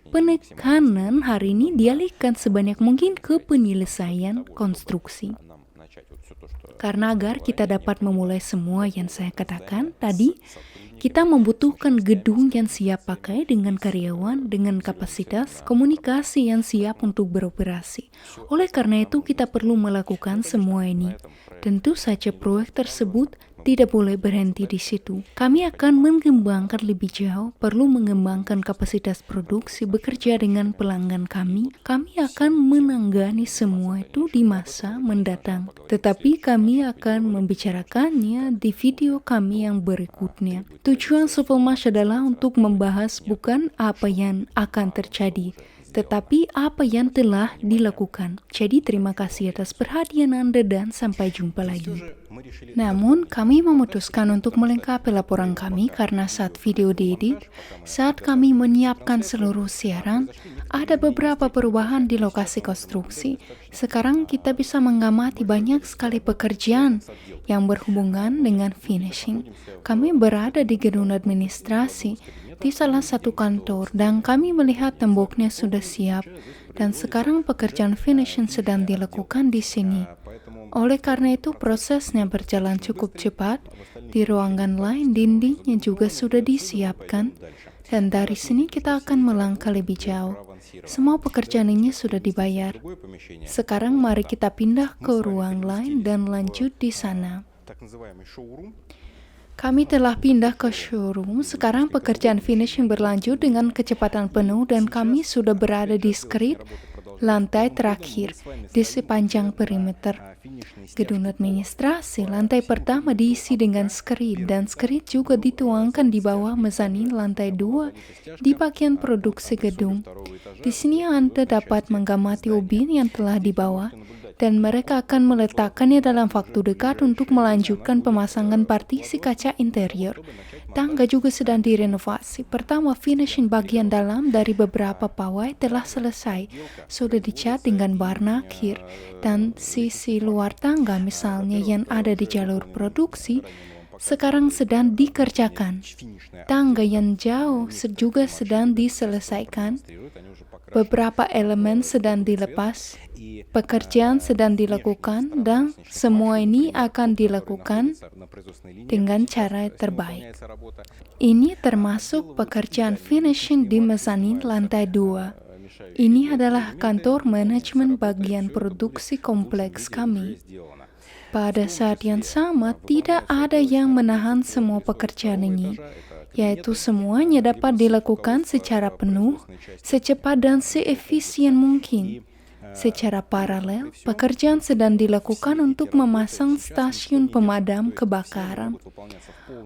penekanan hari ini dialihkan sebanyak mungkin ke penyelesaian konstruksi. Karena agar kita dapat memulai semua yang saya katakan tadi, kita membutuhkan gedung yang siap pakai dengan karyawan, dengan kapasitas komunikasi yang siap untuk beroperasi. Oleh karena itu, kita perlu melakukan semua ini. Tentu saja proyek tersebut tidak boleh berhenti di situ. Kami akan mengembangkan lebih jauh, perlu mengembangkan kapasitas produksi, bekerja dengan pelanggan kami. Kami akan menangani semua itu di masa mendatang. Tetapi kami akan membicarakannya di video kami yang berikutnya. Tujuan Sofilmash adalah untuk membahas bukan apa yang akan terjadi, tetapi apa yang telah dilakukan. Jadi terima kasih atas perhatian Anda dan sampai jumpa lagi. Namun, kami memutuskan untuk melengkapi laporan kami karena saat video diedit, saat kami menyiapkan seluruh siaran, ada beberapa perubahan di lokasi konstruksi. Sekarang kita bisa mengamati banyak sekali pekerjaan yang berhubungan dengan finishing. Kami berada di gedung administrasi, di salah satu kantor, dan kami melihat temboknya sudah siap, dan sekarang pekerjaan finishing sedang dilakukan di sini. Oleh karena itu, prosesnya berjalan cukup cepat. Di ruangan lain, dindingnya juga sudah disiapkan, dan dari sini kita akan melangkah lebih jauh. Semua pekerjaan ini sudah dibayar. Sekarang mari kita pindah ke ruang lain dan lanjut di sana. Kami telah pindah ke showroom. Sekarang pekerjaan finishing berlanjut dengan kecepatan penuh dan kami sudah berada di skrit lantai terakhir di sepanjang perimeter gedung administrasi. Lantai pertama diisi dengan skrit dan skrit juga dituangkan di bawah mezanin lantai 2 di bagian produksi gedung. Di sini Anda dapat mengamati ubin yang telah dibawa dan mereka akan meletakkannya dalam waktu dekat untuk melanjutkan pemasangan partisi kaca interior. Tangga juga sedang direnovasi. Pertama, finishing bagian dalam dari beberapa pawai telah selesai. Sudah dicat dengan warna akhir. Dan sisi luar tangga misalnya yang ada di jalur produksi, sekarang sedang dikerjakan. Tangga yang jauh juga sedang diselesaikan. Beberapa elemen sedang dilepas. Pekerjaan sedang dilakukan dan semua ini akan dilakukan dengan cara terbaik. Ini termasuk pekerjaan finishing di mezanin lantai 2. Ini adalah kantor manajemen bagian produksi kompleks kami. Pada saat yang sama, tidak ada yang menahan semua pekerjaan ini, yaitu semuanya dapat dilakukan secara penuh, secepat dan seefisien mungkin. Secara paralel, pekerjaan sedang dilakukan untuk memasang stasiun pemadam kebakaran.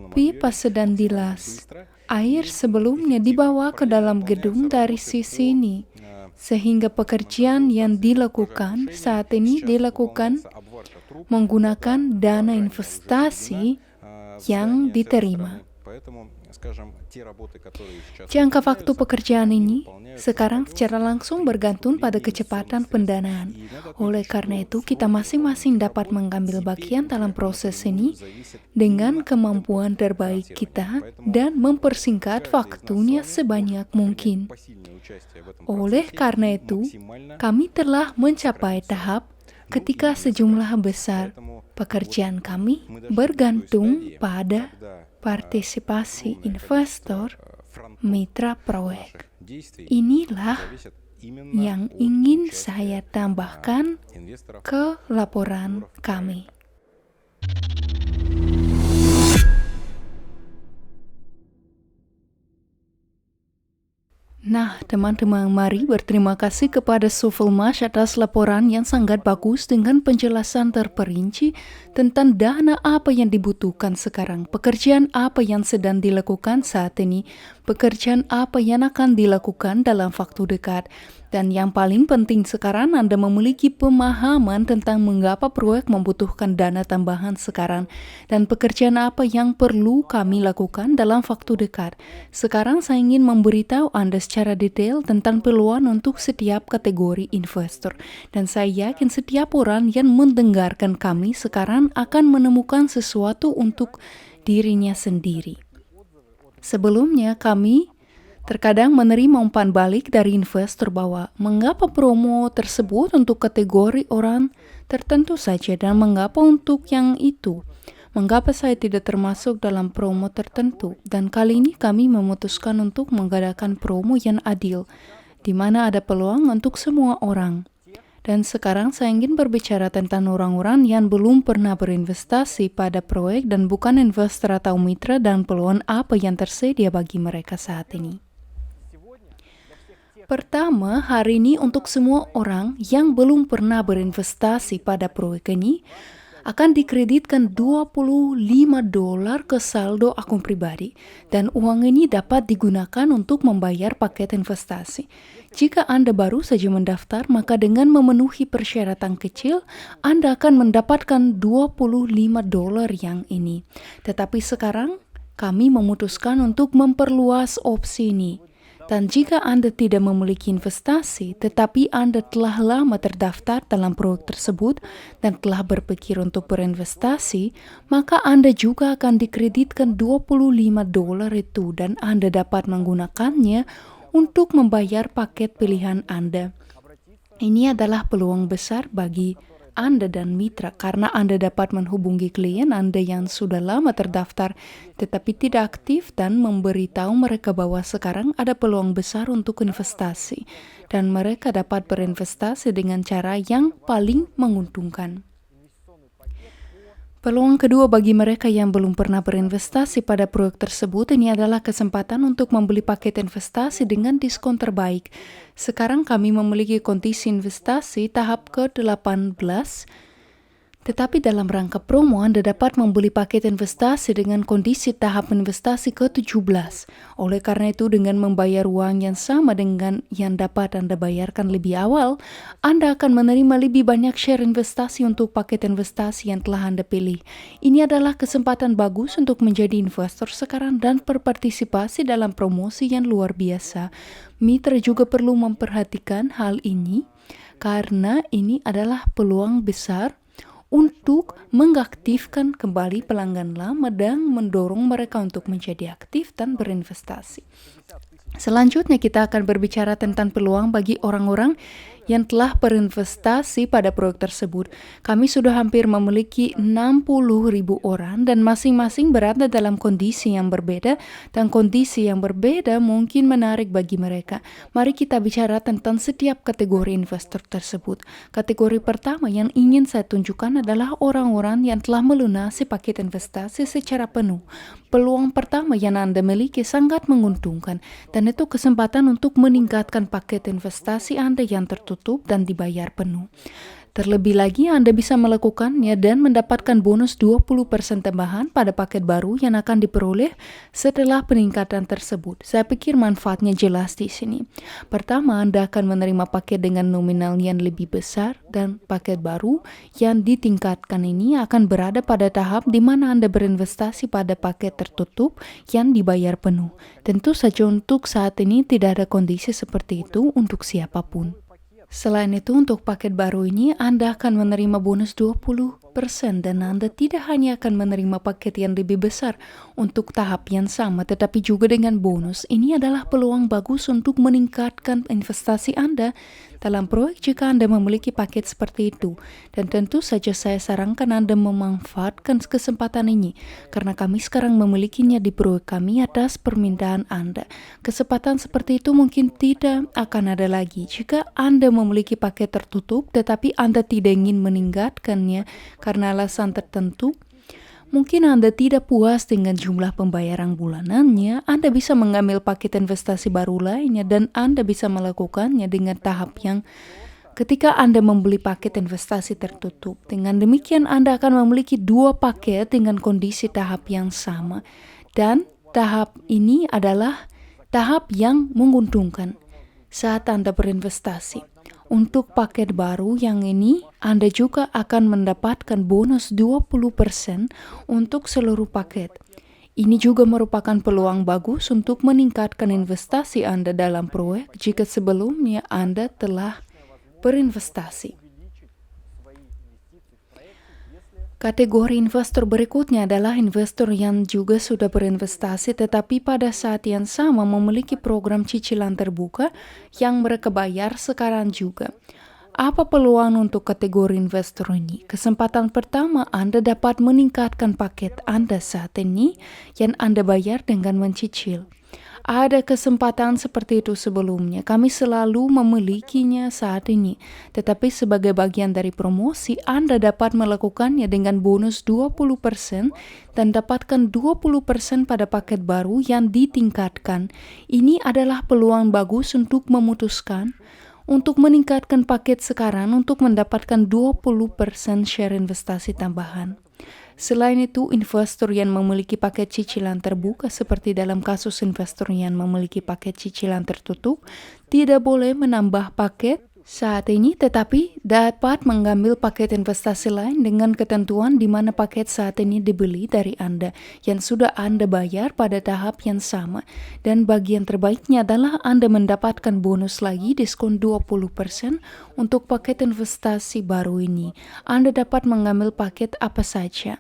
Pipa sedang dilas. Air sebelumnya dibawa ke dalam gedung dari sisi ini, sehingga pekerjaan yang dilakukan saat ini dilakukan menggunakan dana investasi yang diterima. Jangka waktu pekerjaan ini sekarang secara langsung bergantung pada kecepatan pendanaan. Oleh karena itu, kita masing-masing dapat mengambil bagian dalam proses ini dengan kemampuan terbaik kita dan mempersingkat waktunya sebanyak mungkin. Oleh karena itu, kami telah mencapai tahap ketika sejumlah besar pekerjaan kami bergantung pada partisipasi investor mitra proyek. Inilah yang ingin saya tambahkan ke laporan kami. Nah, teman-teman, mari berterima kasih kepada Sovelmash atas laporan yang sangat bagus dengan penjelasan terperinci tentang dana apa yang dibutuhkan sekarang, pekerjaan apa yang sedang dilakukan saat ini, pekerjaan apa yang akan dilakukan dalam waktu dekat. Dan yang paling penting sekarang Anda memiliki pemahaman tentang mengapa proyek membutuhkan dana tambahan sekarang dan pekerjaan apa yang perlu kami lakukan dalam waktu dekat. Sekarang saya ingin memberitahu Anda secara detail tentang peluang untuk setiap kategori investor. Dan saya yakin setiap orang yang mendengarkan kami sekarang akan menemukan sesuatu untuk dirinya sendiri. Sebelumnya kami terkadang menerima umpan balik dari investor bahwa mengapa promo tersebut untuk kategori orang tertentu saja dan mengapa untuk yang itu. Mengapa saya tidak termasuk dalam promo tertentu. Dan kali ini kami memutuskan untuk mengadakan promo yang adil, di mana ada peluang untuk semua orang. Dan sekarang saya ingin berbicara tentang orang-orang yang belum pernah berinvestasi pada proyek dan bukan investor atau mitra dan peluang apa yang tersedia bagi mereka saat ini. Pertama, hari ini untuk semua orang yang belum pernah berinvestasi pada proyek ini akan dikreditkan $25 ke saldo akun pribadi dan uang ini dapat digunakan untuk membayar paket investasi. Jika Anda baru saja mendaftar, maka dengan memenuhi persyaratan kecil, Anda akan mendapatkan $25 yang ini. Tetapi sekarang, kami memutuskan untuk memperluas opsi ini. Dan jika Anda tidak memiliki investasi, tetapi Anda telah lama terdaftar dalam proyek tersebut dan telah berpikir untuk berinvestasi, maka Anda juga akan dikreditkan $25 itu dan Anda dapat menggunakannya untuk membayar paket pilihan Anda. Ini adalah peluang besar bagi Anda dan mitra karena Anda dapat menghubungi klien Anda yang sudah lama terdaftar tetapi tidak aktif dan memberitahu mereka bahwa sekarang ada peluang besar untuk investasi dan mereka dapat berinvestasi dengan cara yang paling menguntungkan. Peluang kedua bagi mereka yang belum pernah berinvestasi pada proyek tersebut ini adalah kesempatan untuk membeli paket investasi dengan diskon terbaik. Sekarang kami memiliki kondisi investasi tahap ke-18, tetapi dalam rangka promo Anda dapat membeli paket investasi dengan kondisi tahap investasi ke-17. Oleh karena itu, dengan membayar uang yang sama dengan yang dapat Anda bayarkan lebih awal, Anda akan menerima lebih banyak share investasi untuk paket investasi yang telah Anda pilih. Ini adalah kesempatan bagus untuk menjadi investor sekarang dan berpartisipasi dalam promosi yang luar biasa. Mitra juga perlu memperhatikan hal ini karena ini adalah peluang besar untuk mengaktifkan kembali pelanggan lama dan mendorong mereka untuk menjadi aktif dan berinvestasi. Selanjutnya kita akan berbicara tentang peluang bagi orang-orang yang telah berinvestasi pada proyek tersebut. Kami sudah hampir memiliki 60.000 orang dan masing-masing berada dalam kondisi yang berbeda dan kondisi yang berbeda mungkin menarik bagi mereka. Mari kita bicara tentang setiap kategori investor tersebut. Kategori pertama yang ingin saya tunjukkan adalah orang-orang yang telah melunasi paket investasi secara penuh. Peluang pertama yang Anda miliki sangat menguntungkan dan itu kesempatan untuk meningkatkan paket investasi Anda yang tertutup dan dibayar penuh. Terlebih lagi Anda bisa melakukannya dan mendapatkan bonus 20% tambahan pada paket baru yang akan diperoleh setelah peningkatan tersebut. Saya pikir manfaatnya jelas di sini. Pertama, Anda akan menerima paket dengan nominal yang lebih besar dan paket baru yang ditingkatkan ini akan berada pada tahap di mana Anda berinvestasi pada paket tertutup yang dibayar penuh. Tentu saja untuk saat ini tidak ada kondisi seperti itu untuk siapapun. Selain itu, untuk paket baru ini, Anda akan menerima bonus 20% dan Anda tidak hanya akan menerima paket yang lebih besar untuk tahap yang sama, tetapi juga dengan bonus. Ini adalah peluang bagus untuk meningkatkan investasi Anda dalam proyek jika Anda memiliki paket seperti itu. Dan tentu saja saya sarankan Anda memanfaatkan kesempatan ini, karena kami sekarang memilikinya di proyek kami atas permintaan Anda. Kesempatan seperti itu mungkin tidak akan ada lagi jika Anda memiliki paket tertutup tetapi Anda tidak ingin meningkatkannya karena alasan tertentu. Mungkin Anda tidak puas dengan jumlah pembayaran bulanannya, Anda bisa mengambil paket investasi baru lainnya dan Anda bisa melakukannya dengan tahap yang ketika Anda membeli paket investasi tertutup. Dengan demikian Anda akan memiliki 2 paket dengan kondisi tahap yang sama. Dan tahap ini adalah tahap yang menguntungkan saat Anda berinvestasi. Untuk paket baru yang ini, Anda juga akan mendapatkan bonus 20% untuk seluruh paket. Ini juga merupakan peluang bagus untuk meningkatkan investasi Anda dalam proyek jika sebelumnya Anda telah berinvestasi. Kategori investor berikutnya adalah investor yang juga sudah berinvestasi tetapi pada saat yang sama memiliki program cicilan terbuka yang mereka bayar sekarang juga. Apa peluang untuk kategori investor ini? Kesempatan pertama, Anda dapat meningkatkan paket Anda saat ini yang Anda bayar dengan mencicil. Ada kesempatan seperti itu sebelumnya. Kami selalu memilikinya saat ini. Tetapi sebagai bagian dari promosi, Anda dapat melakukannya dengan bonus 20% dan dapatkan 20% pada paket baru yang ditingkatkan. Ini adalah peluang bagus untuk memutuskan untuk meningkatkan paket sekarang untuk mendapatkan 20% share investasi tambahan. Selain itu, investor yang memiliki paket cicilan terbuka seperti dalam kasus investor yang memiliki paket cicilan tertutup tidak boleh menambah paket saat ini tetapi dapat mengambil paket investasi lain dengan ketentuan di mana paket saat ini dibeli dari Anda yang sudah Anda bayar pada tahap yang sama. Dan bagian terbaiknya adalah Anda mendapatkan bonus lagi diskon 20% untuk paket investasi baru ini. Anda dapat mengambil paket apa saja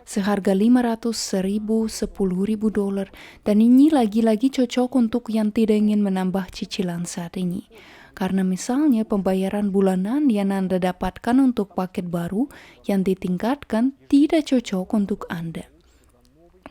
seharga $500, $1,000, $10,000 dan ini lagi-lagi cocok untuk yang tidak ingin menambah cicilan saat ini. Karena misalnya pembayaran bulanan yang Anda dapatkan untuk paket baru yang ditingkatkan tidak cocok untuk Anda.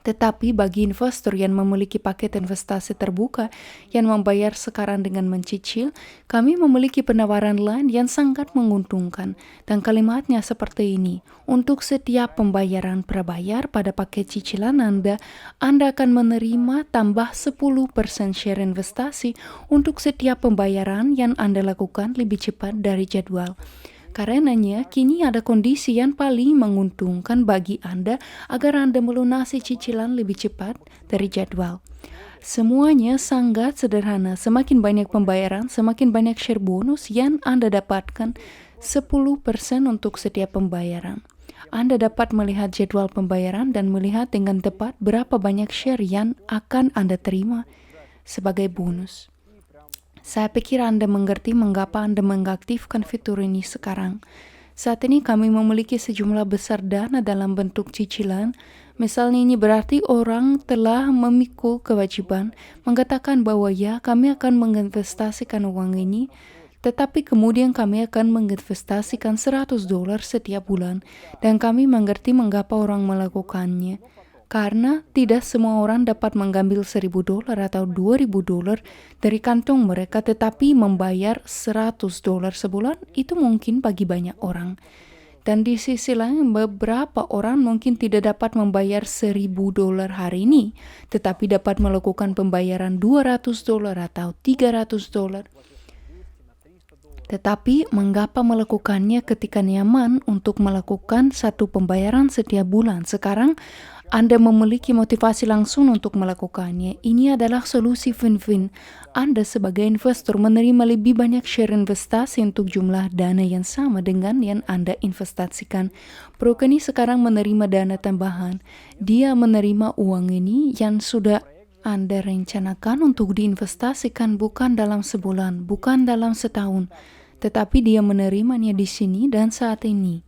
Tetapi bagi investor yang memiliki paket investasi terbuka yang membayar sekarang dengan mencicil, kami memiliki penawaran lain yang sangat menguntungkan. Dan kalimatnya seperti ini, untuk setiap pembayaran prabayar pada paket cicilan Anda akan menerima tambah 10% share investasi untuk setiap pembayaran yang Anda lakukan lebih cepat dari jadwal. Karenanya, kini ada kondisi yang paling menguntungkan bagi Anda agar Anda melunasi cicilan lebih cepat dari jadwal. Semuanya sangat sederhana. Semakin banyak pembayaran, semakin banyak share bonus yang Anda dapatkan 10% untuk setiap pembayaran. Anda dapat melihat jadwal pembayaran dan melihat dengan tepat berapa banyak share yang akan Anda terima sebagai bonus. Saya pikir Anda mengerti mengapa Anda mengaktifkan fitur ini sekarang. Saat ini kami memiliki sejumlah besar dana dalam bentuk cicilan. Misalnya ini berarti orang telah memikul kewajiban mengatakan bahwa ya, kami akan menginvestasikan uang ini, tetapi kemudian kami akan menginvestasikan $100 setiap bulan. Dan kami mengerti mengapa orang melakukannya. Karena tidak semua orang dapat mengambil $1.000 atau $2.000 dari kantong mereka, tetapi membayar $100 sebulan itu mungkin bagi banyak orang. Dan di sisi lain, beberapa orang mungkin tidak dapat membayar $1.000 hari ini, tetapi dapat melakukan pembayaran $200 atau $300. Tetapi mengapa melakukannya ketika nyaman untuk melakukan satu pembayaran setiap bulan? Sekarang Anda memiliki motivasi langsung untuk melakukannya. Ini adalah solusi win-win. Anda sebagai investor menerima lebih banyak share investasi untuk jumlah dana yang sama dengan yang Anda investasikan. Prokeni sekarang menerima dana tambahan. Dia menerima uang ini yang sudah Anda rencanakan untuk diinvestasikan bukan dalam sebulan, bukan dalam setahun, tetapi dia menerimanya di sini dan saat ini.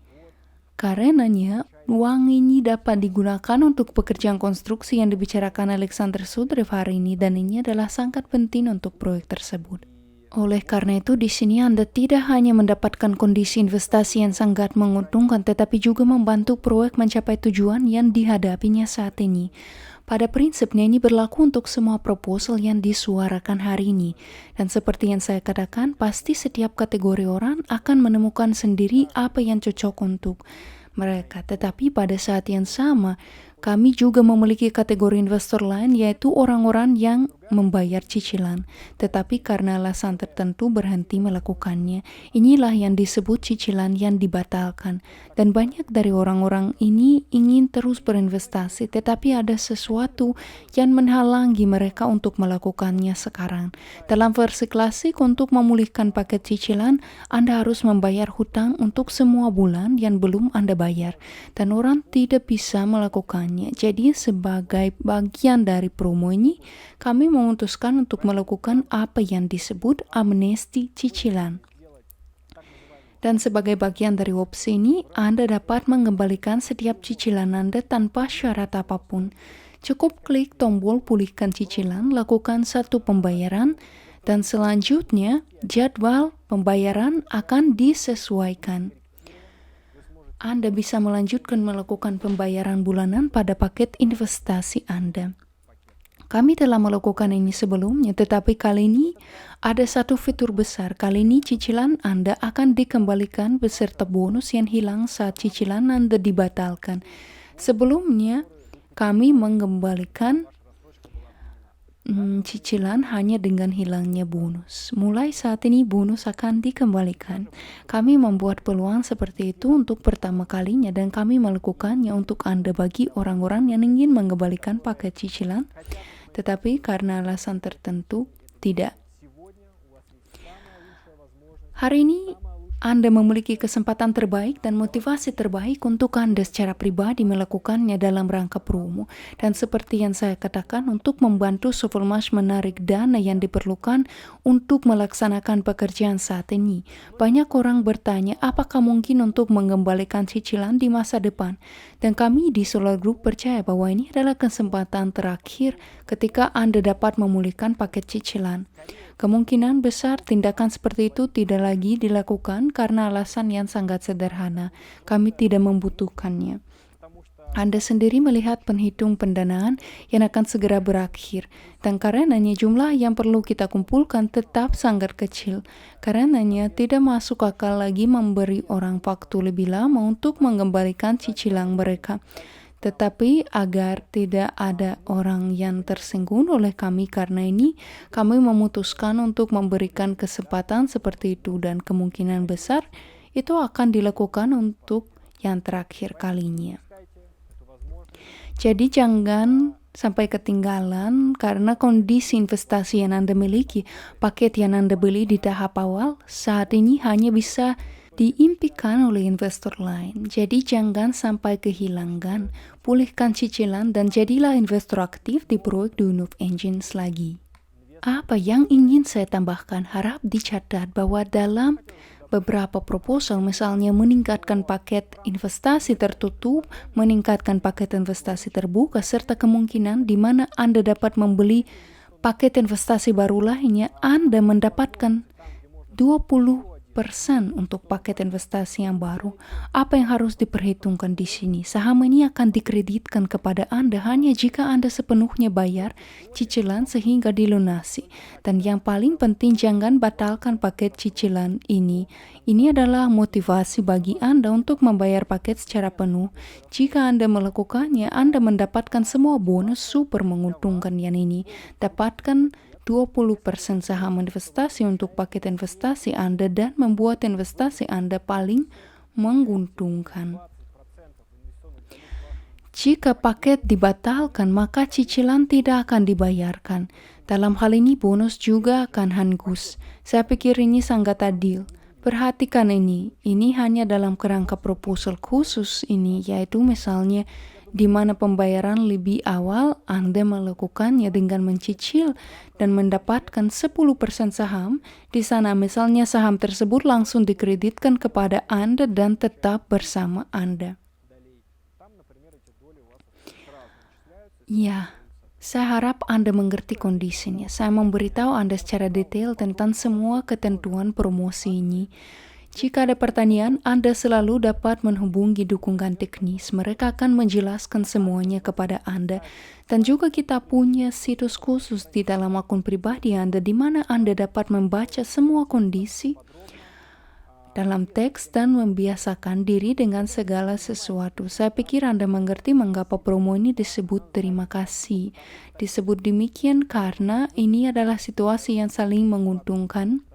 Karenanya, uang ini dapat digunakan untuk pekerjaan konstruksi yang dibicarakan Alexander Sudrev hari ini, dan ini adalah sangat penting untuk proyek tersebut. Oleh karena itu, di sini Anda tidak hanya mendapatkan kondisi investasi yang sangat menguntungkan, tetapi juga membantu proyek mencapai tujuan yang dihadapinya saat ini. Pada prinsipnya ini berlaku untuk semua proposal yang disuarakan hari ini. Dan seperti yang saya katakan, pasti setiap kategori orang akan menemukan sendiri apa yang cocok untuk mereka. Tetapi pada saat yang sama, kami juga memiliki kategori investor lain, yaitu orang-orang yang membayar cicilan, tetapi karena alasan tertentu berhenti melakukannya. Inilah yang disebut cicilan yang dibatalkan. Dan banyak dari orang-orang ini ingin terus berinvestasi, tetapi ada sesuatu yang menghalangi mereka untuk melakukannya sekarang. Dalam versi klasik, untuk memulihkan paket cicilan, Anda harus membayar hutang untuk semua bulan yang belum Anda bayar, dan orang tidak bisa melakukannya. Jadi sebagai bagian dari promo ini, kami memutuskan untuk melakukan apa yang disebut amnesti cicilan. Dan sebagai bagian dari opsi ini, Anda dapat mengembalikan setiap cicilan Anda tanpa syarat apapun. Cukup klik tombol pulihkan cicilan, lakukan satu pembayaran, dan selanjutnya jadwal pembayaran akan disesuaikan. Anda bisa melanjutkan melakukan pembayaran bulanan pada paket investasi Anda. Kami telah melakukan ini sebelumnya, tetapi kali ini ada satu fitur besar. Kali ini cicilan Anda akan dikembalikan beserta bonus yang hilang saat cicilan Anda dibatalkan. Sebelumnya, kami mengembalikan cicilan hanya dengan hilangnya bonus. Mulai saat ini bonus akan dikembalikan. Kami membuat peluang seperti itu untuk pertama kalinya, dan kami melakukannya untuk Anda bagi orang-orang yang ingin mengembalikan paket cicilan, tetapi karena alasan tertentu tidak. Hari ini Anda memiliki kesempatan terbaik dan motivasi terbaik untuk Anda secara pribadi melakukannya dalam rangka promo. Dan seperti yang saya katakan, untuk membantu Sovelmash menarik dana yang diperlukan untuk melaksanakan pekerjaan saat ini. Banyak orang bertanya, apakah mungkin untuk mengembalikan cicilan di masa depan? Dan kami di Solar Group percaya bahwa ini adalah kesempatan terakhir ketika Anda dapat memulihkan paket cicilan. Kemungkinan besar tindakan seperti itu tidak lagi dilakukan karena alasan yang sangat sederhana. Kami tidak membutuhkannya. Anda sendiri melihat penghitung pendanaan yang akan segera berakhir, dan karenanya jumlah yang perlu kita kumpulkan tetap sangat kecil. Karenanya tidak masuk akal lagi memberi orang waktu lebih lama untuk mengembalikan cicilan mereka. Tetapi agar tidak ada orang yang tersinggung oleh kami karena ini, kami memutuskan untuk memberikan kesempatan seperti itu, dan kemungkinan besar itu akan dilakukan untuk yang terakhir kalinya. Jadi jangan sampai ketinggalan karena kondisi investasi yang Anda miliki, paket yang Anda beli di tahap awal saat ini hanya bisa diimpikan oleh investor lain. Jadi jangan sampai kehilangan, pulihkan cicilan dan jadilah investor aktif di proyek Dunov Engines lagi. Apa yang ingin saya tambahkan, harap dicatat bahwa dalam beberapa proposal, misalnya meningkatkan paket investasi tertutup, meningkatkan paket investasi terbuka, serta kemungkinan di mana Anda dapat membeli paket investasi baru lainnya, Anda mendapatkan 20% untuk paket investasi yang baru. Apa yang harus diperhitungkan di sini? Saham ini akan dikreditkan kepada Anda hanya jika Anda sepenuhnya bayar cicilan sehingga dilunasi. Dan yang paling penting, jangan batalkan paket cicilan ini. Ini adalah motivasi bagi Anda untuk membayar paket secara penuh. Jika Anda melakukannya, Anda mendapatkan semua bonus super menguntungkan yang ini. Dapatkan 20% saham investasi untuk paket investasi Anda dan membuat investasi Anda paling menguntungkan. Jika paket dibatalkan, maka cicilan tidak akan dibayarkan. Dalam hal ini bonus juga akan hangus. Saya pikir ini sangat adil. Perhatikan ini hanya dalam kerangka proposal khusus ini, yaitu misalnya di mana pembayaran lebih awal Anda melakukannya dengan mencicil dan mendapatkan 10% saham. Di sana misalnya saham tersebut langsung dikreditkan kepada Anda dan tetap bersama Anda. Ya, saya harap Anda mengerti kondisinya. Saya memberitahu Anda secara detail tentang semua ketentuan promosi ini. Jika ada pertanyaan, Anda selalu dapat menghubungi dukungan teknis. Mereka akan menjelaskan semuanya kepada Anda. Dan juga kita punya situs khusus di dalam akun pribadi Anda di mana Anda dapat membaca semua kondisi dalam teks dan membiasakan diri dengan segala sesuatu. Saya pikir Anda mengerti mengapa promo ini disebut terima kasih. Disebut demikian karena ini adalah situasi yang saling menguntungkan.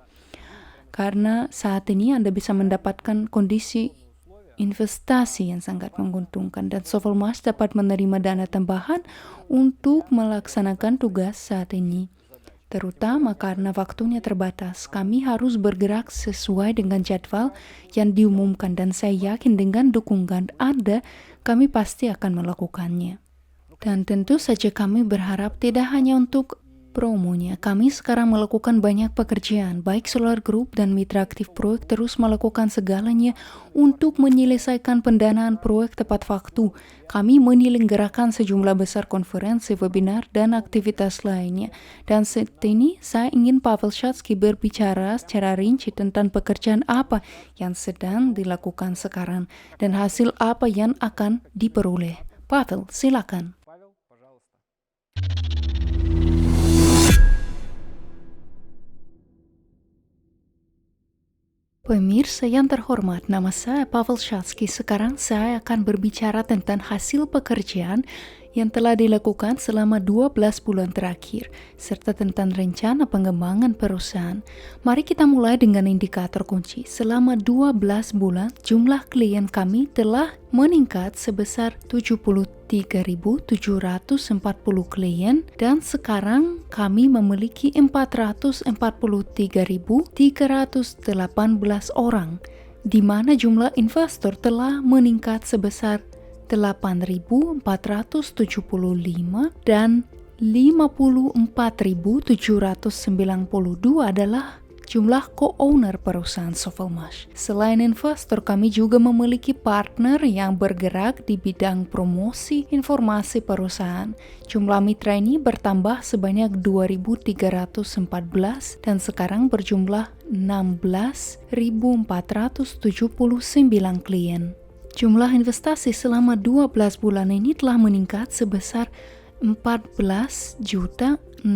Karena saat ini Anda bisa mendapatkan kondisi investasi yang sangat menguntungkan dan Sovelmash dapat menerima dana tambahan untuk melaksanakan tugas saat ini. Terutama karena waktunya terbatas, kami harus bergerak sesuai dengan jadwal yang diumumkan dan saya yakin dengan dukungan Anda, kami pasti akan melakukannya. Dan tentu saja kami berharap tidak hanya untuk promonya, kami sekarang melakukan banyak pekerjaan, baik Solar Group dan mitra aktif proyek terus melakukan segalanya untuk menyelesaikan pendanaan proyek tepat waktu. Kami menyelenggarakan sejumlah besar konferensi, webinar, dan aktivitas lainnya. Dan saat ini saya ingin Pavel Shatsky berbicara secara rinci tentang pekerjaan apa yang sedang dilakukan sekarang dan hasil apa yang akan diperoleh. Pavel, silakan. Pemirsa yang terhormat, nama saya Pavel Shatsky. Sekarang saya akan berbicara tentang hasil pekerjaan yang telah dilakukan selama 12 bulan terakhir, serta tentang rencana pengembangan perusahaan. Mari kita mulai dengan indikator kunci. Selama 12 bulan, jumlah klien kami telah meningkat sebesar 73.740 klien dan sekarang kami memiliki 443.318 orang, di mana jumlah investor telah meningkat sebesar 8.475 dan 54.792 adalah jumlah co-owner perusahaan Sovelmash. Selain investor, kami juga memiliki partner yang bergerak di bidang promosi informasi perusahaan. Jumlah mitra ini bertambah sebanyak 2.314 dan sekarang berjumlah 16.479 klien. Jumlah investasi selama 12 bulan ini telah meningkat sebesar 14.615.052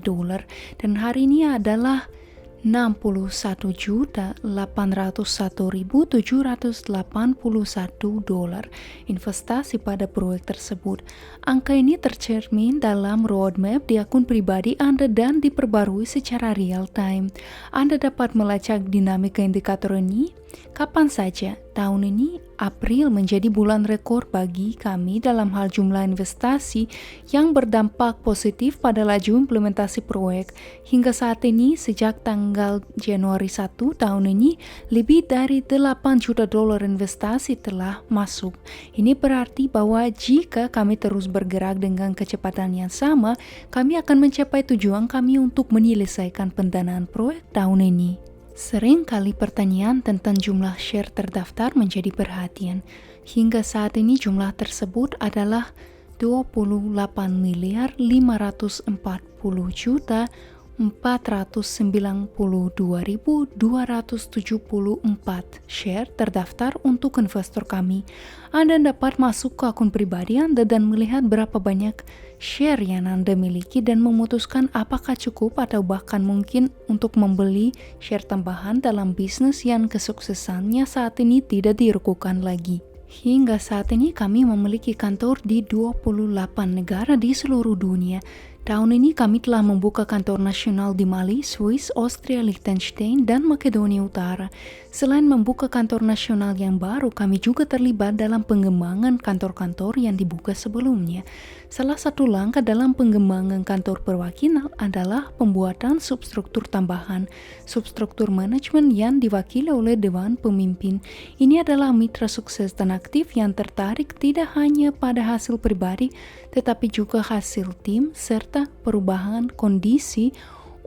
dolar dan hari ini adalah 61.801.781 dolar investasi pada proyek tersebut. Angka ini tercermin dalam roadmap di akun pribadi Anda dan diperbarui secara real time. Anda dapat melacak dinamika indikator ini kapan saja. Tahun ini April menjadi bulan rekor bagi kami dalam hal jumlah investasi yang berdampak positif pada laju implementasi proyek. Hingga saat ini, sejak tanggal Januari 1 tahun ini, lebih dari 8 juta dolar investasi telah masuk. Ini berarti bahwa jika kami terus bergerak dengan kecepatan yang sama, kami akan mencapai tujuan kami untuk menyelesaikan pendanaan proyek tahun ini. Sering kali pertanyaan tentang jumlah share terdaftar menjadi perhatian. Hingga saat ini jumlah tersebut adalah 28.440.492.274 share terdaftar untuk investor kami. Anda dapat masuk ke akun pribadi Anda dan melihat berapa banyak share yang Anda miliki dan memutuskan apakah cukup atau bahkan mungkin untuk membeli share tambahan dalam bisnis yang kesuksesannya saat ini tidak diragukan lagi. Hingga saat ini kami memiliki kantor di 28 negara di seluruh dunia. Tahun ini kami telah membuka kantor nasional di Mali, Swiss, Austria, Liechtenstein, dan Makedonia Utara. Selain membuka kantor nasional yang baru, kami juga terlibat dalam pengembangan kantor-kantor yang dibuka sebelumnya. Salah satu langkah dalam pengembangan kantor perwakilan adalah pembuatan substruktur tambahan, substruktur manajemen yang diwakili oleh Dewan Pemimpin. Ini adalah mitra sukses dan aktif yang tertarik tidak hanya pada hasil pribadi, tetapi juga hasil tim serta perubahan kondisi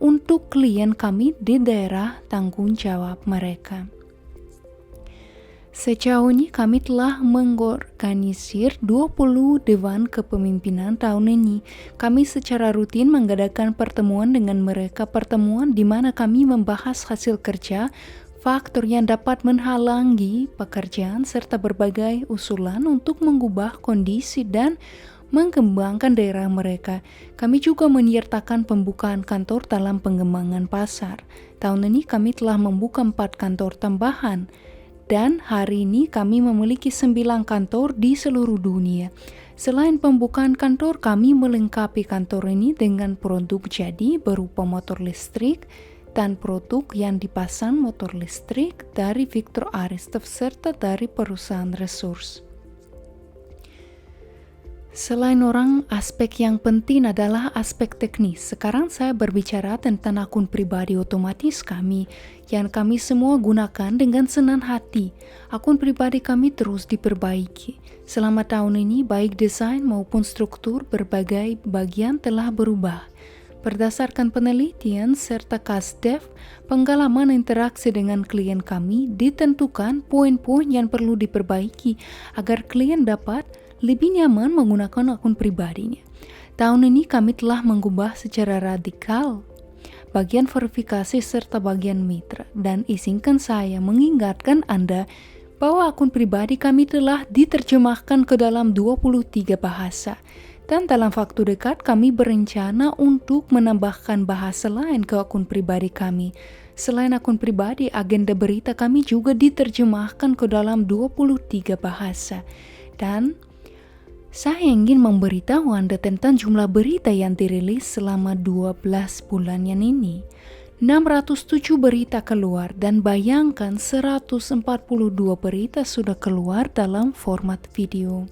untuk klien kami di daerah tanggung jawab mereka. Sejauh ini kami telah mengorganisir 20 Dewan Kepemimpinan tahun ini. Kami secara rutin mengadakan pertemuan dengan mereka, pertemuan di mana kami membahas hasil kerja, faktor yang dapat menghalangi pekerjaan, serta berbagai usulan untuk mengubah kondisi dan mengembangkan daerah mereka. Kami juga menyertakan pembukaan kantor dalam pengembangan pasar. Tahun ini kami telah membuka 4 kantor tambahan. Dan hari ini kami memiliki 9 kantor di seluruh dunia. Selain pembukaan kantor, kami melengkapi kantor ini dengan produk jadi berupa motor listrik dan produk yang dipasang motor listrik dari Victor Aristov serta dari perusahaan Resource. Selain orang, aspek yang penting adalah aspek teknis. Sekarang saya berbicara tentang akun pribadi otomatis kami yang kami semua gunakan dengan senang hati. Akun pribadi kami terus diperbaiki. Selama tahun ini, baik desain maupun struktur berbagai bagian telah berubah. Berdasarkan penelitian serta Kasdev, pengalaman interaksi dengan klien kami ditentukan poin-poin yang perlu diperbaiki agar klien dapat lebih nyaman menggunakan akun pribadinya. Tahun ini kami telah mengubah secara radikal bagian verifikasi serta bagian mitra, dan izinkan saya mengingatkan Anda bahwa akun pribadi kami telah diterjemahkan ke dalam 23 bahasa. Dan dalam waktu dekat kami berencana untuk menambahkan bahasa lain ke akun pribadi kami. Selain akun pribadi, agenda berita kami juga diterjemahkan ke dalam 23 bahasa. Dan saya ingin memberitahu Anda tentang jumlah berita yang dirilis selama 12 bulan yang ini. 607 berita keluar dan bayangkan 142 berita sudah keluar dalam format video.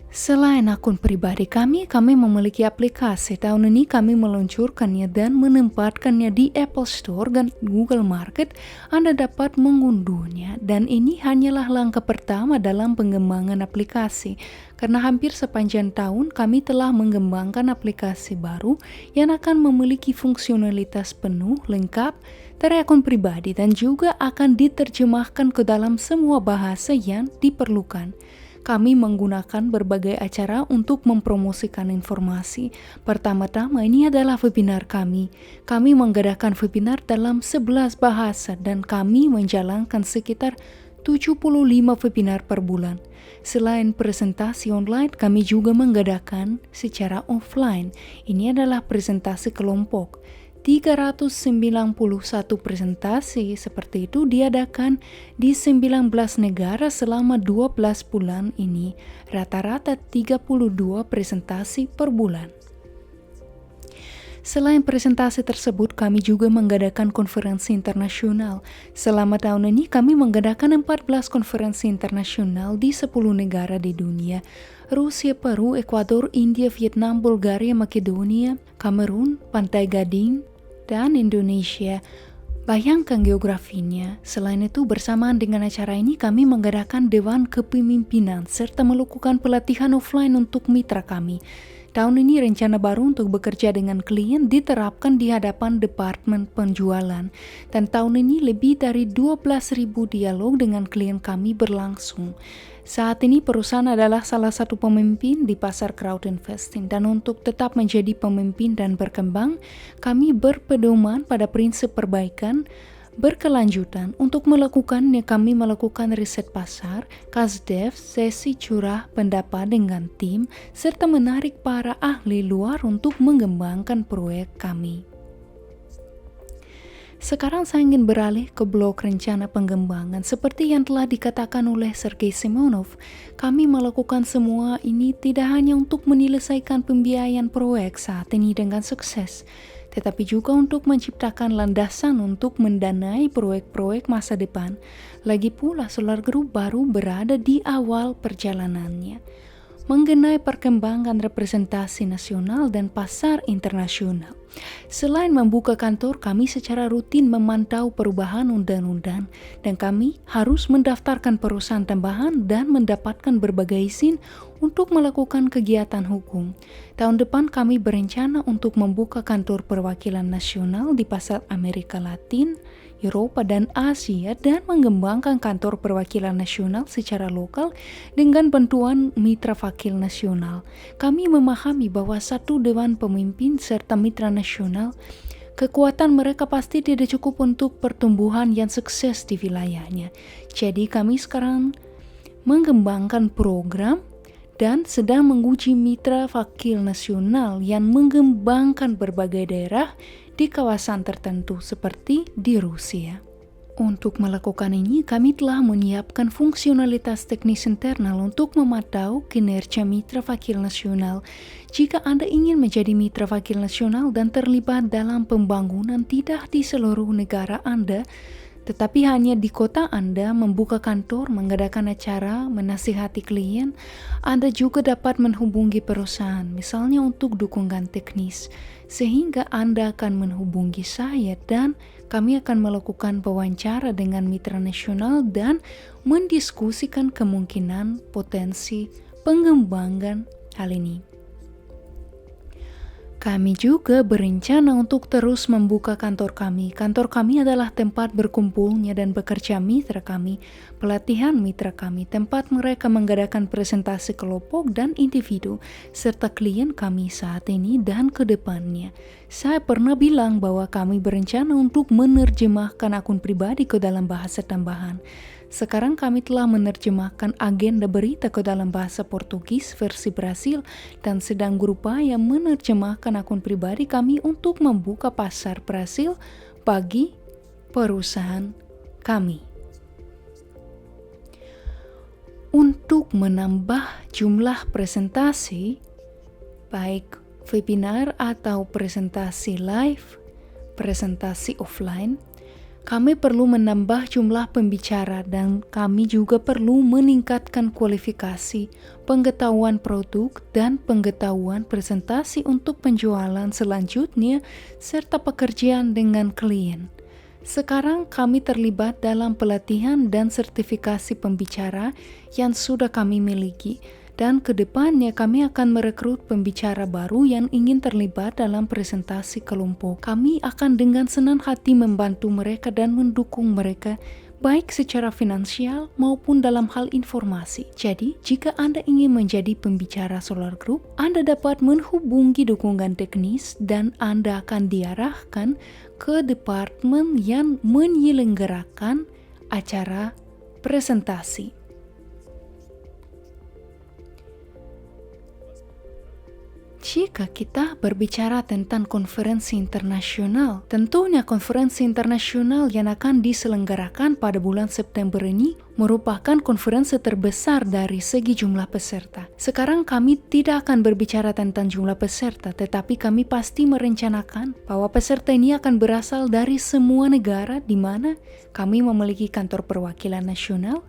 Selain akun pribadi kami memiliki aplikasi. Tahun ini kami meluncurkannya dan menempatkannya di Apple Store dan Google Market. Anda dapat mengunduhnya, dan ini hanyalah langkah pertama dalam pengembangan aplikasi. Karena hampir sepanjang tahun kami telah mengembangkan aplikasi baru yang akan memiliki fungsionalitas penuh lengkap dari akun pribadi dan juga akan diterjemahkan ke dalam semua bahasa yang diperlukan. kami menggunakan berbagai acara untuk mempromosikan informasi. Pertama-tama ini adalah webinar kami. Kami mengadakan webinar dalam 11 bahasa dan kami menjalankan sekitar 75 webinar per bulan. Selain presentasi online, kami juga mengadakan secara offline. Ini adalah presentasi kelompok. 391 presentasi seperti itu diadakan di 19 negara selama 12 bulan ini, rata-rata 32 presentasi per bulan. Selain presentasi tersebut, kami juga mengadakan konferensi internasional. Selama tahun ini, kami mengadakan 14 konferensi internasional di 10 negara di dunia. Rusia, Peru, Ekuador, India, Vietnam, Bulgaria, Makedonia, Kamerun, Pantai Gading, dan Indonesia. Bayangkan geografinya. Selain itu, bersamaan dengan acara ini, kami mengadakan Dewan Kepemimpinan serta melakukan pelatihan offline untuk mitra kami. Tahun ini rencana baru untuk bekerja dengan klien diterapkan di hadapan Departemen Penjualan. Dan tahun ini lebih dari 12.000 dialog dengan klien kami berlangsung. Saat ini perusahaan adalah salah satu pemimpin di pasar crowd investing. Dan untuk tetap menjadi pemimpin dan berkembang, kami berpedoman pada prinsip perbaikan berkelanjutan. Untuk melakukannya, kami melakukan riset pasar, kasdev, sesi curah pendapat dengan tim, serta menarik para ahli luar untuk mengembangkan proyek kami. Sekarang saya ingin beralih ke blok rencana pengembangan. Seperti yang telah dikatakan oleh Sergei Simonov, kami melakukan semua ini tidak hanya untuk menyelesaikan pembiayaan proyek saat ini dengan sukses, tetapi juga untuk menciptakan landasan untuk mendanai proyek-proyek masa depan. Lagi pula, Solar Group baru berada di awal perjalanannya. Mengenai perkembangan representasi nasional dan pasar internasional. Selain membuka kantor, kami secara rutin memantau perubahan undang-undang dan kami harus mendaftarkan perusahaan tambahan dan mendapatkan berbagai izin untuk melakukan kegiatan hukum. Tahun depan kami berencana untuk membuka kantor perwakilan nasional di pasar Amerika Latin, Eropa, dan Asia dan mengembangkan kantor perwakilan nasional secara lokal dengan bantuan mitra wakil nasional. Kami memahami bahwa satu dewan pemimpin serta mitra nasional, kekuatan mereka pasti tidak cukup untuk pertumbuhan yang sukses di wilayahnya. Jadi kami sekarang mengembangkan program dan sedang menguji mitra wakil nasional yang mengembangkan berbagai daerah di kawasan tertentu seperti di Rusia. Untuk melakukan ini, kami telah menyiapkan fungsionalitas teknis internal untuk memantau kinerja mitra wakil nasional. Jika Anda ingin menjadi mitra wakil nasional dan terlibat dalam pembangunan tidak di seluruh negara Anda, tetapi hanya di kota Anda, membuka kantor, mengadakan acara, menasihati klien, Anda juga dapat menghubungi perusahaan, misalnya untuk dukungan teknis, sehingga Anda akan menghubungi saya dan kami akan melakukan wawancara dengan mitra nasional dan mendiskusikan kemungkinan potensi pengembangan hal ini. Kami juga berencana untuk terus membuka kantor kami. Kantor kami adalah tempat berkumpulnya dan bekerja mitra kami, pelatihan mitra kami, tempat mereka mengadakan presentasi kelompok dan individu, serta klien kami saat ini dan ke depannya. Saya pernah bilang bahwa kami berencana untuk menerjemahkan akun pribadi ke dalam bahasa tambahan. Sekarang kami telah menerjemahkan agenda berita ke dalam bahasa Portugis versi Brasil dan sedang berupaya menerjemahkan akun pribadi kami untuk membuka pasar Brasil bagi perusahaan kami. Untuk menambah jumlah presentasi, baik webinar atau presentasi live, presentasi offline, kami perlu menambah jumlah pembicara dan kami juga perlu meningkatkan kualifikasi, pengetahuan produk, dan pengetahuan presentasi untuk penjualan selanjutnya serta pekerjaan dengan klien. Sekarang kami terlibat dalam pelatihan dan sertifikasi pembicara yang sudah kami miliki. Dan ke depannya kami akan merekrut pembicara baru yang ingin terlibat dalam presentasi kelompok. Kami akan dengan senang hati membantu mereka dan mendukung mereka baik secara finansial maupun dalam hal informasi. Jadi, jika Anda ingin menjadi pembicara Solar Group, Anda dapat menghubungi dukungan teknis dan Anda akan diarahkan ke departemen yang menyelenggarakan acara presentasi. Jika kita berbicara tentang konferensi internasional, tentunya konferensi internasional yang akan diselenggarakan pada bulan September ini merupakan konferensi terbesar dari segi jumlah peserta. Sekarang kami tidak akan berbicara tentang jumlah peserta, tetapi kami pasti merencanakan bahwa peserta ini akan berasal dari semua negara di mana kami memiliki kantor perwakilan nasional,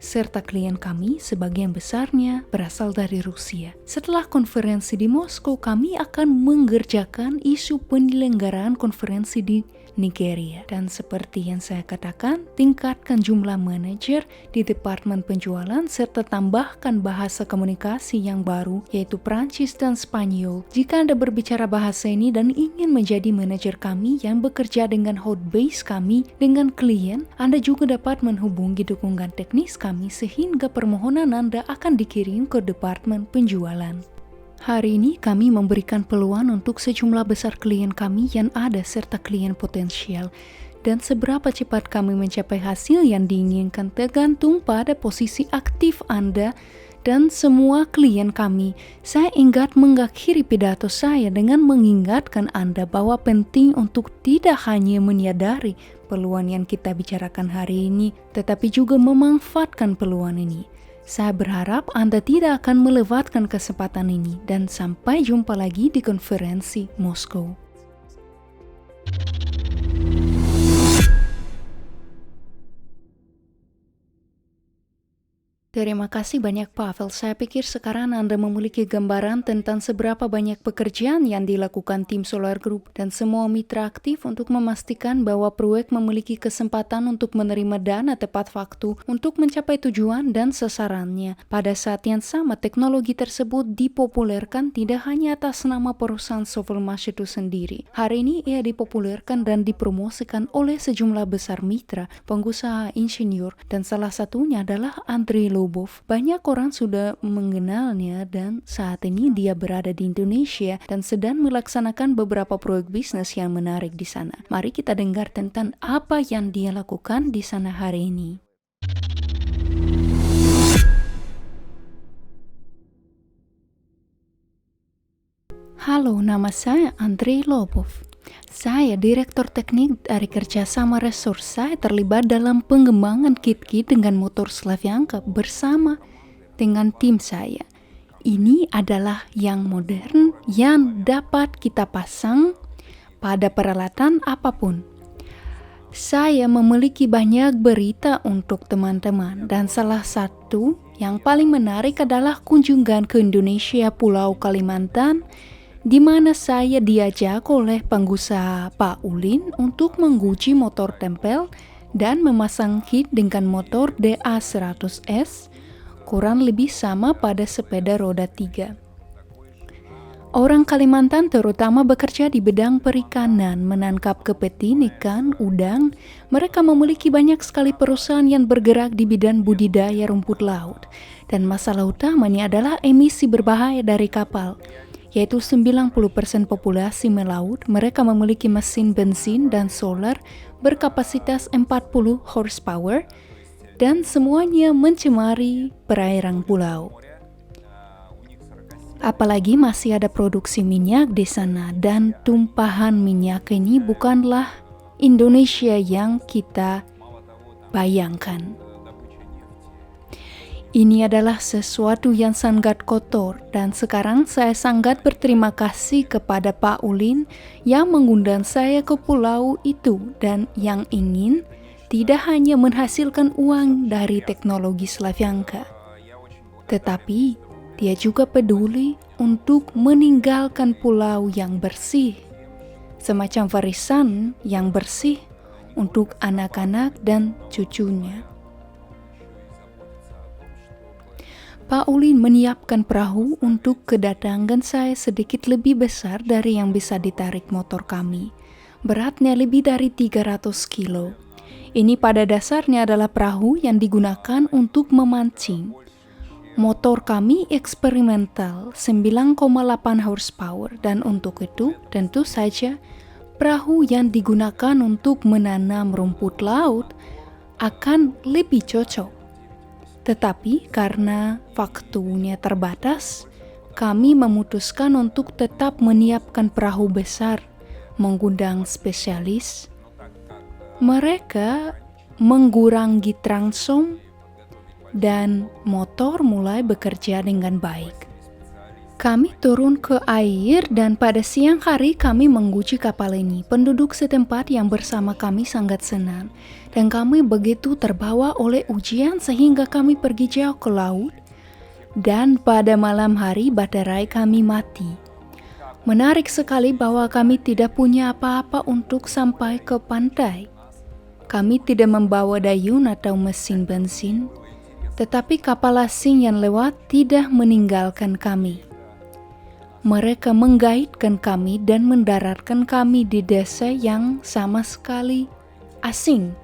serta klien kami sebagian besarnya berasal dari Rusia. Setelah konferensi di Moskow, kami akan mengerjakan isu penyelenggaraan konferensi di Nigeria. Dan seperti yang saya katakan, tingkatkan jumlah manajer di departemen penjualan serta tambahkan bahasa komunikasi yang baru yaitu Prancis dan Spanyol. Jika Anda berbicara bahasa ini dan ingin menjadi manajer kami yang bekerja dengan hot base kami dengan klien, Anda juga dapat menghubungi dukungan teknis kami sehingga permohonan Anda akan dikirim ke departemen penjualan. Hari ini kami memberikan peluang untuk sejumlah besar klien kami yang ada serta klien potensial. Dan seberapa cepat kami mencapai hasil yang diinginkan tergantung pada posisi aktif Anda dan semua klien kami. Saya ingat mengakhiri pidato saya dengan mengingatkan Anda bahwa penting untuk tidak hanya menyadari peluang yang kita bicarakan hari ini, tetapi juga memanfaatkan peluang ini. Saya berharap Anda tidak akan melewatkan kesempatan ini dan sampai jumpa lagi di konferensi Moskow. Terima kasih banyak Pavel. Saya pikir sekarang Anda memiliki gambaran tentang seberapa banyak pekerjaan yang dilakukan tim Solar Group dan semua mitra aktif untuk memastikan bahwa proyek memiliki kesempatan untuk menerima dana tepat waktu untuk mencapai tujuan dan sasarannya. Pada saat yang sama, teknologi tersebut dipopulerkan tidak hanya atas nama perusahaan Sovelmash itu sendiri. Hari ini ia dipopulerkan dan dipromosikan oleh sejumlah besar mitra, pengusaha insinyur, dan salah satunya adalah Andrei Lobov. Banyak orang sudah mengenalnya dan saat ini dia berada di Indonesia dan sedang melaksanakan beberapa proyek bisnis yang menarik di sana. Mari kita dengar tentang apa yang dia lakukan di sana hari ini. Halo, nama saya Andrei Lobov. Saya Direktur Teknik dari kerjasama resurs. Saya terlibat dalam pengembangan kit-kit dengan motor Slavyanka bersama dengan tim saya. Ini adalah yang modern yang dapat kita pasang pada peralatan apapun. Saya memiliki banyak berita untuk teman-teman dan salah satu yang paling menarik adalah kunjungan ke Indonesia, Pulau Kalimantan, di mana saya diajak oleh pengusaha Pak Ulin untuk menguji motor tempel dan memasang kit dengan motor DA100S, kurang lebih sama pada sepeda roda 3. Orang Kalimantan terutama bekerja di bidang perikanan, menangkap kepiting, ikan, udang. Mereka memiliki banyak sekali perusahaan yang bergerak di bidang budidaya rumput laut. Dan masalah utamanya adalah emisi berbahaya dari kapal, yaitu 90% populasi melaut. Mereka memiliki mesin bensin dan solar berkapasitas 40 horsepower dan semuanya mencemari perairan pulau. Apalagi masih ada produksi minyak di sana dan tumpahan minyak ini bukanlah Indonesia yang kita bayangkan. Ini adalah sesuatu yang sangat kotor dan sekarang saya sangat berterima kasih kepada Pak Ulin yang mengundang saya ke pulau itu dan yang ingin tidak hanya menghasilkan uang dari teknologi Slavyanka, tetapi dia juga peduli untuk meninggalkan pulau yang bersih, semacam warisan yang bersih untuk anak-anak dan cucunya. Pak Ulin menyiapkan perahu untuk kedatangan saya sedikit lebih besar dari yang bisa ditarik motor kami. Beratnya lebih dari 300 kilo. Ini pada dasarnya adalah perahu yang digunakan untuk memancing. Motor kami eksperimental 9,8 horsepower dan untuk itu tentu saja perahu yang digunakan untuk menanam rumput laut akan lebih cocok. Tetapi karena waktunya terbatas, kami memutuskan untuk tetap menyiapkan perahu besar, mengundang spesialis. Mereka mengurangi transom dan motor mulai bekerja dengan baik. Kami turun ke air dan pada siang hari kami menguji kapal ini. Penduduk setempat yang bersama kami sangat senang dan kami begitu terbawa oleh ujian sehingga kami pergi jauh ke laut dan pada malam hari baterai kami mati. Menarik sekali bahwa kami tidak punya apa-apa untuk sampai ke pantai. Kami tidak membawa dayung atau mesin bensin. Tetapi kapal asing yang lewat tidak meninggalkan kami. Mereka menggaitkan kami dan mendaratkan kami di desa yang sama sekali asing.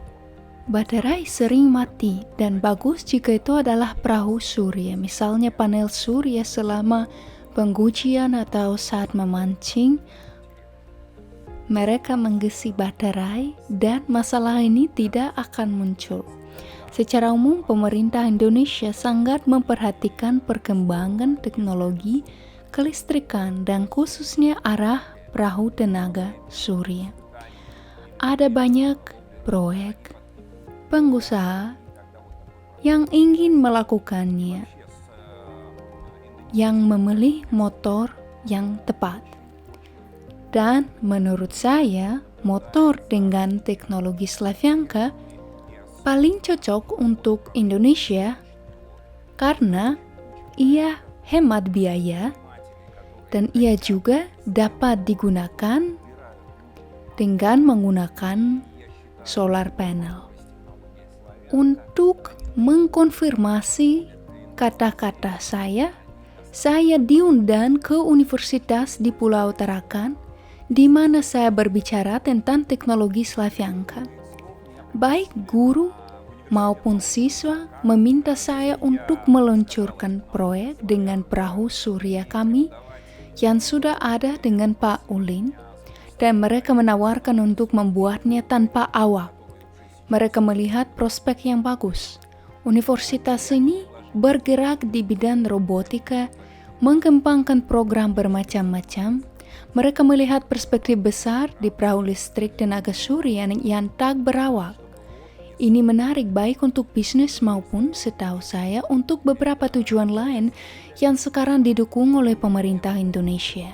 Baterai sering mati dan bagus jika itu adalah perahu surya, misalnya panel surya selama pengujian atau saat memancing. Mereka mengisi baterai dan masalah ini tidak akan muncul. Secara umum, pemerintah Indonesia sangat memperhatikan perkembangan teknologi kelistrikan dan khususnya arah perahu tenaga surya. Ada banyak proyek pengusaha yang ingin melakukannya, yang memilih motor yang tepat. Dan menurut saya, motor dengan teknologi Slavyanka paling cocok untuk Indonesia karena ia hemat biaya dan ia juga dapat digunakan dengan menggunakan solar panel. Untuk mengkonfirmasi kata-kata saya diundang ke universitas di Pulau Tarakan di mana saya berbicara tentang teknologi Slavyanka. Baik guru maupun siswa meminta saya untuk meluncurkan proyek dengan perahu surya kami yang sudah ada dengan Pak Ulin dan mereka menawarkan untuk membuatnya tanpa awak. Mereka melihat prospek yang bagus. Universitas ini bergerak di bidang robotika, mengembangkan program bermacam-macam. Mereka melihat perspektif besar di perahu listrik tenaga surya yang tak berawak. Ini menarik baik untuk bisnis maupun setahu saya untuk beberapa tujuan lain yang sekarang didukung oleh pemerintah Indonesia.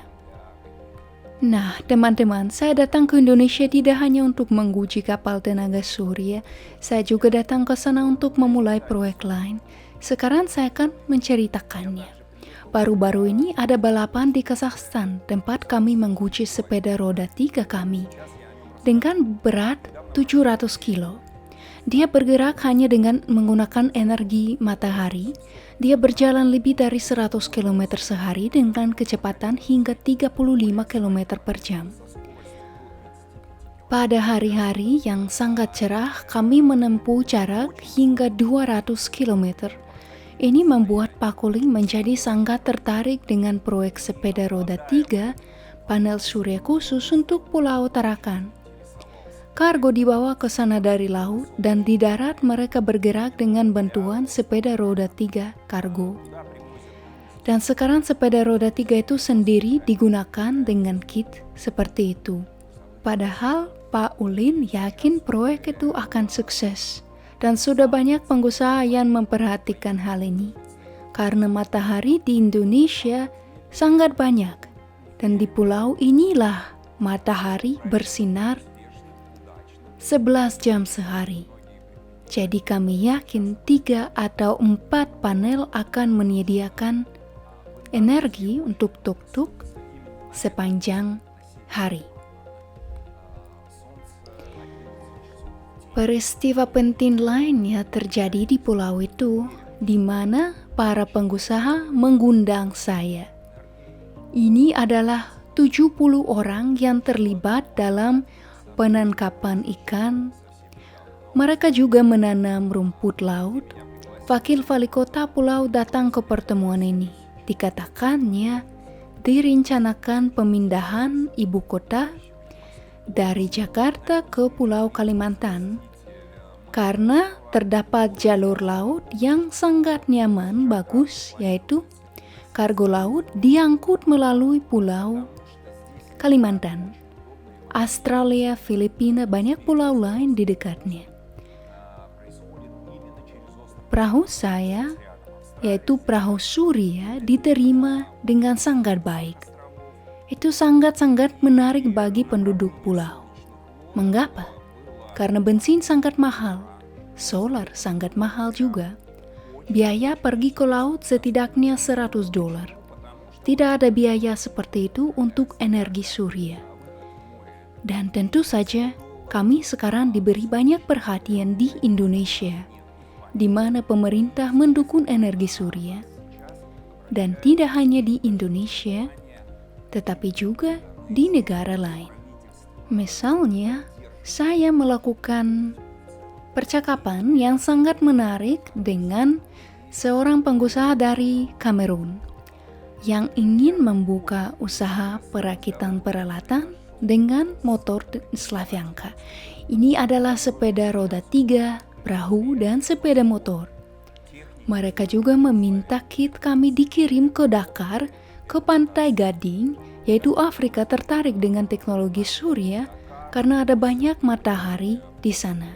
Nah, teman-teman, saya datang ke Indonesia tidak hanya untuk menguji kapal tenaga surya, saya juga datang ke sana untuk memulai proyek lain. Sekarang saya akan menceritakannya. Baru-baru ini ada balapan di Kazakhstan, tempat kami menguji sepeda roda 3 kami. Dengan berat 700 kilo. Dia bergerak hanya dengan menggunakan energi matahari. Dia berjalan lebih dari 100 km sehari dengan kecepatan hingga 35 km per jam. Pada hari-hari yang sangat cerah, kami menempuh jarak hingga 200 km. Ini membuat Pak Kuling menjadi sangat tertarik dengan proyek sepeda roda 3 panel surya khusus untuk Pulau Tarakan. Kargo dibawa ke sana dari laut dan di darat mereka bergerak dengan bantuan sepeda roda 3 kargo. Dan sekarang sepeda roda 3 itu sendiri digunakan dengan kit seperti itu. Padahal Pak Ulin yakin proyek itu akan sukses dan sudah banyak pengusaha yang memperhatikan hal ini. Karena matahari di Indonesia sangat banyak dan di pulau inilah matahari bersinar 11 jam sehari. Jadi kami yakin 3 atau 4 panel akan menyediakan energi untuk tuk-tuk sepanjang hari. Peristiwa penting lainnya terjadi di pulau itu, di mana para pengusaha mengundang saya. Ini adalah 70 orang yang terlibat dalam penangkapan ikan, Mereka juga menanam rumput laut. Wakil wali kota pulau datang ke pertemuan ini. Dikatakannya direncanakan pemindahan ibu kota dari Jakarta ke Pulau Kalimantan karena terdapat jalur laut yang sangat nyaman, bagus, yaitu kargo laut diangkut melalui Pulau Kalimantan, Australia, Filipina, banyak pulau lain di dekatnya. Perahu saya, yaitu perahu Surya, diterima dengan sangat baik. Itu sangat-sangat menarik bagi penduduk pulau. Mengapa? Karena bensin sangat mahal, solar sangat mahal juga. Biaya pergi ke laut setidaknya $100. Tidak ada biaya seperti itu untuk energi surya. Dan tentu saja kami sekarang diberi banyak perhatian di Indonesia, di mana pemerintah mendukung energi surya. Dan tidak hanya di Indonesia, tetapi juga di negara lain. Misalnya, saya melakukan percakapan yang sangat menarik dengan seorang pengusaha dari Kamerun yang ingin membuka usaha perakitan peralatan dengan motor Slavyanka. Ini adalah sepeda roda 3, perahu, dan sepeda motor. Mereka juga meminta kit kami dikirim ke Dakar, ke Pantai Gading, yaitu Afrika tertarik dengan teknologi surya karena ada banyak matahari di sana.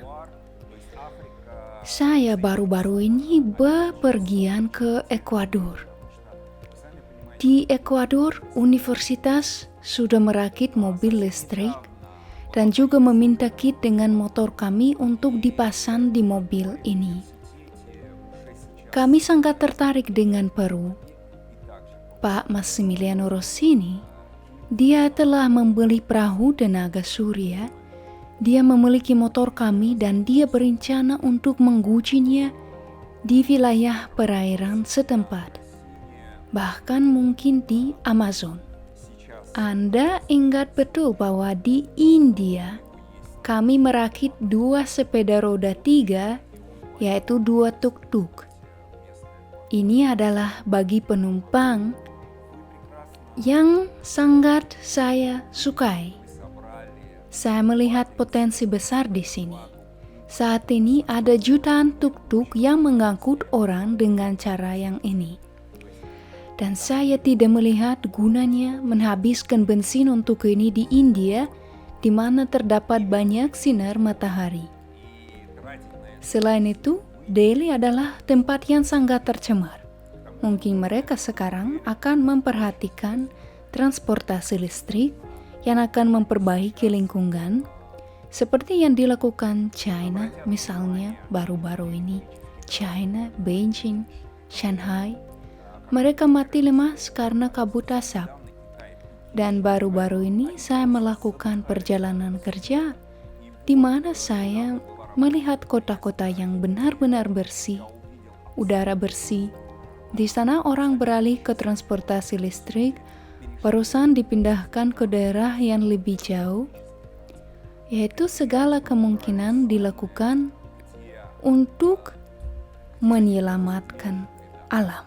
Saya baru-baru ini bepergian ke Ekuador. Di Ekuador, universitas sudah merakit mobil listrik dan juga meminta kit dengan motor kami untuk dipasang di mobil ini. Kami sangat tertarik dengan Peru. Pak Massimiliano Rossini, dia telah membeli perahu tenaga surya. Dia memiliki motor kami dan dia berencana untuk mengujinya di wilayah perairan setempat, bahkan mungkin di Amazon. Anda ingat betul bahwa di India kami merakit 2 sepeda roda 3, yaitu 2 tuk-tuk. Ini adalah bagi penumpang yang sangat saya sukai. Saya melihat potensi besar di sini. Saat ini ada jutaan tuk-tuk yang mengangkut orang dengan cara yang ini. Dan saya tidak melihat gunanya menghabiskan bensin untuk ini di India, di mana terdapat banyak sinar matahari. Selain itu, Delhi adalah tempat yang sangat tercemar. Mungkin mereka sekarang akan memperhatikan transportasi listrik yang akan memperbaiki lingkungan, seperti yang dilakukan China misalnya baru-baru ini. China, Beijing, Shanghai, mereka mati lemas karena kabut asap. Dan baru-baru ini saya melakukan perjalanan kerja di mana saya melihat kota-kota yang benar-benar bersih, udara bersih. Di sana orang beralih ke transportasi listrik, perusahaan dipindahkan ke daerah yang lebih jauh, yaitu segala kemungkinan dilakukan untuk menyelamatkan alam.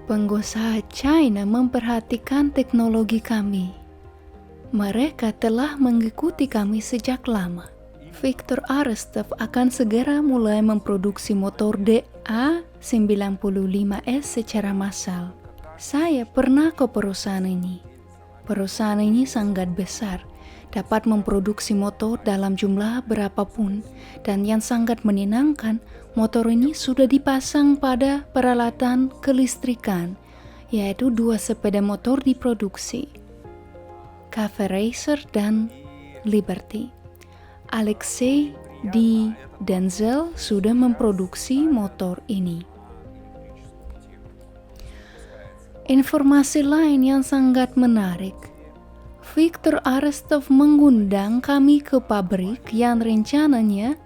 Pengusaha China memperhatikan teknologi kami. Mereka telah mengikuti kami sejak lama. Victor Aristov akan segera mulai memproduksi motor DA95S secara massal. Saya pernah ke perusahaan ini. Perusahaan ini sangat besar, dapat memproduksi motor dalam jumlah berapapun, dan yang sangat menyenangkan, motor ini sudah dipasang pada peralatan kelistrikan, yaitu 2 sepeda motor diproduksi, Cafe Racer dan Liberty. Alexei di Denzel sudah memproduksi motor ini. Informasi lain yang sangat menarik, Victor Aristov mengundang kami ke pabrik yang rencananya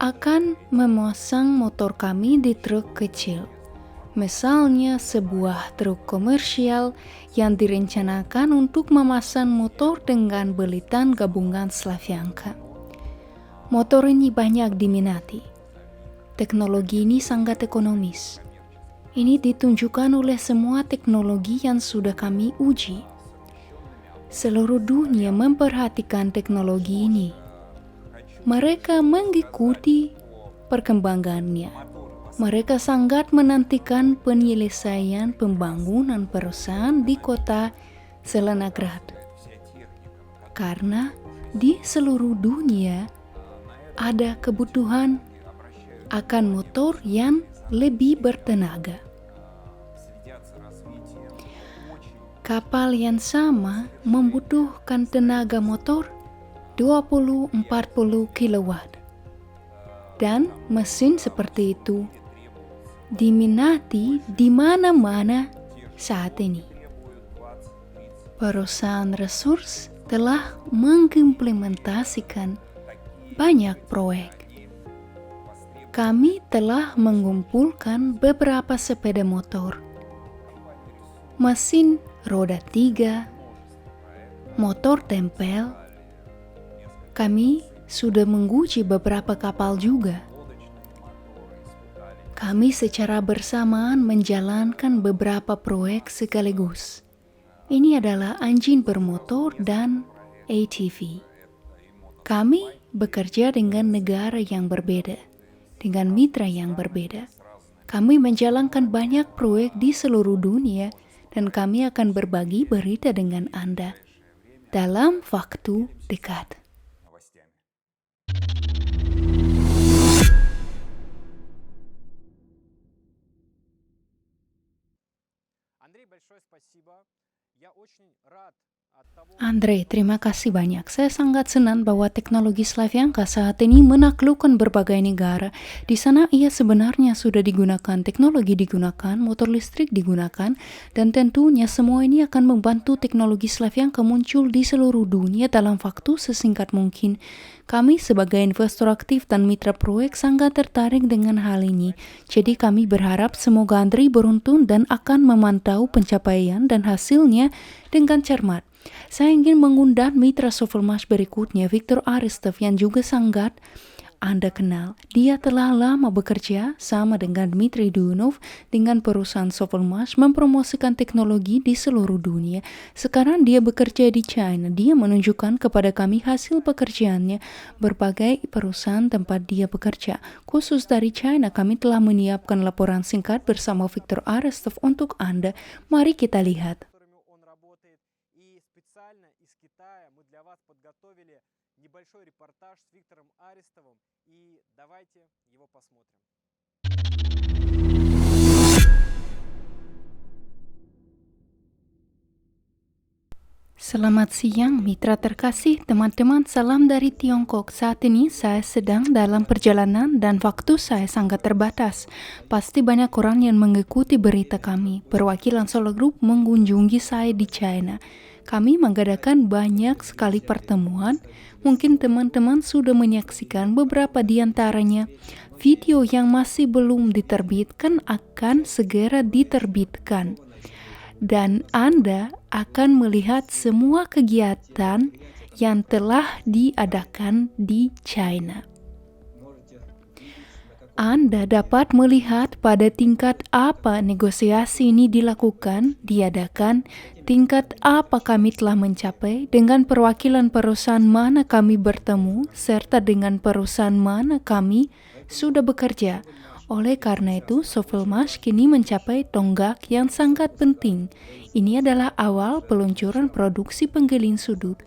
akan memasang motor kami di truk kecil. Misalnya sebuah truk komersial yang direncanakan untuk memasang motor dengan belitan gabungan Slavyanka. Motor ini banyak diminati. Teknologi ini sangat ekonomis. Ini ditunjukkan oleh semua teknologi yang sudah kami uji. Seluruh dunia memperhatikan teknologi ini. Mereka mengikuti perkembangannya. Mereka sangat menantikan penyelesaian pembangunan perusahaan di kota Zelenohrad. Karena di seluruh dunia ada kebutuhan akan motor yang lebih bertenaga. Kapal yang sama membutuhkan tenaga motor 20-40 kilowatt. Dan mesin seperti itu diminati di mana-mana saat ini. Perusahaan resource telah mengimplementasikan banyak proyek. Kami telah mengumpulkan beberapa sepeda motor, mesin roda 3, motor tempel. Kami sudah menguji beberapa kapal juga. Kami secara bersamaan menjalankan beberapa proyek sekaligus. Ini adalah anjing bermotor dan ATV. Kami bekerja dengan negara yang berbeda, dengan mitra yang berbeda. Kami menjalankan banyak proyek di seluruh dunia dan kami akan berbagi berita dengan Anda dalam waktu dekat. Andre, terima kasih banyak. Saya sangat senang bahwa teknologi Slavyanka saat ini menaklukkan berbagai negara. Di sana ia sebenarnya sudah digunakan, teknologi digunakan, motor listrik digunakan, dan tentunya semua ini akan membantu teknologi Slavyanka muncul di seluruh dunia dalam waktu sesingkat mungkin. Kami sebagai investor aktif dan mitra proyek sangat tertarik dengan hal ini. Jadi kami berharap semoga Andre beruntung dan akan memantau pencapaian dan hasilnya dengan cermat. Saya ingin mengundang mitra Sovelmash berikutnya, Viktor Aristov, yang juga sangat Anda kenal. Dia telah lama bekerja sama dengan Dmitry Duyunov dengan perusahaan Sovelmash mempromosikan teknologi di seluruh dunia. Sekarang dia bekerja di China. Dia menunjukkan kepada kami hasil pekerjaannya berbagai perusahaan tempat dia bekerja. Khusus dari China, kami telah menyiapkan laporan singkat bersama Viktor Aristov untuk Anda. Mari kita lihat. Небольшой репортаж с Виктором Арестовым, и давайте его посмотрим. Selamat siang mitra terkasih, teman-teman, salam dari Tiongkok. Saat ini saya sedang dalam perjalanan dan waktu saya sangat terbatas. Pasti banyak orang yang mengikuti berita kami. Perwakilan Solar Group mengunjungi saya di China. Kami mengadakan banyak sekali pertemuan. Mungkin teman-teman sudah menyaksikan beberapa di antaranya. Video yang masih belum diterbitkan akan segera diterbitkan. Dan Anda akan melihat semua kegiatan yang telah diadakan di China. Anda dapat melihat pada tingkat apa negosiasi ini diadakan, tingkat apa kami telah mencapai, dengan perwakilan perusahaan mana kami bertemu, serta dengan perusahaan mana kami sudah bekerja. Oleh karena itu, Sovelmash kini mencapai tonggak yang sangat penting. Ini adalah awal peluncuran produksi penggiling sudut.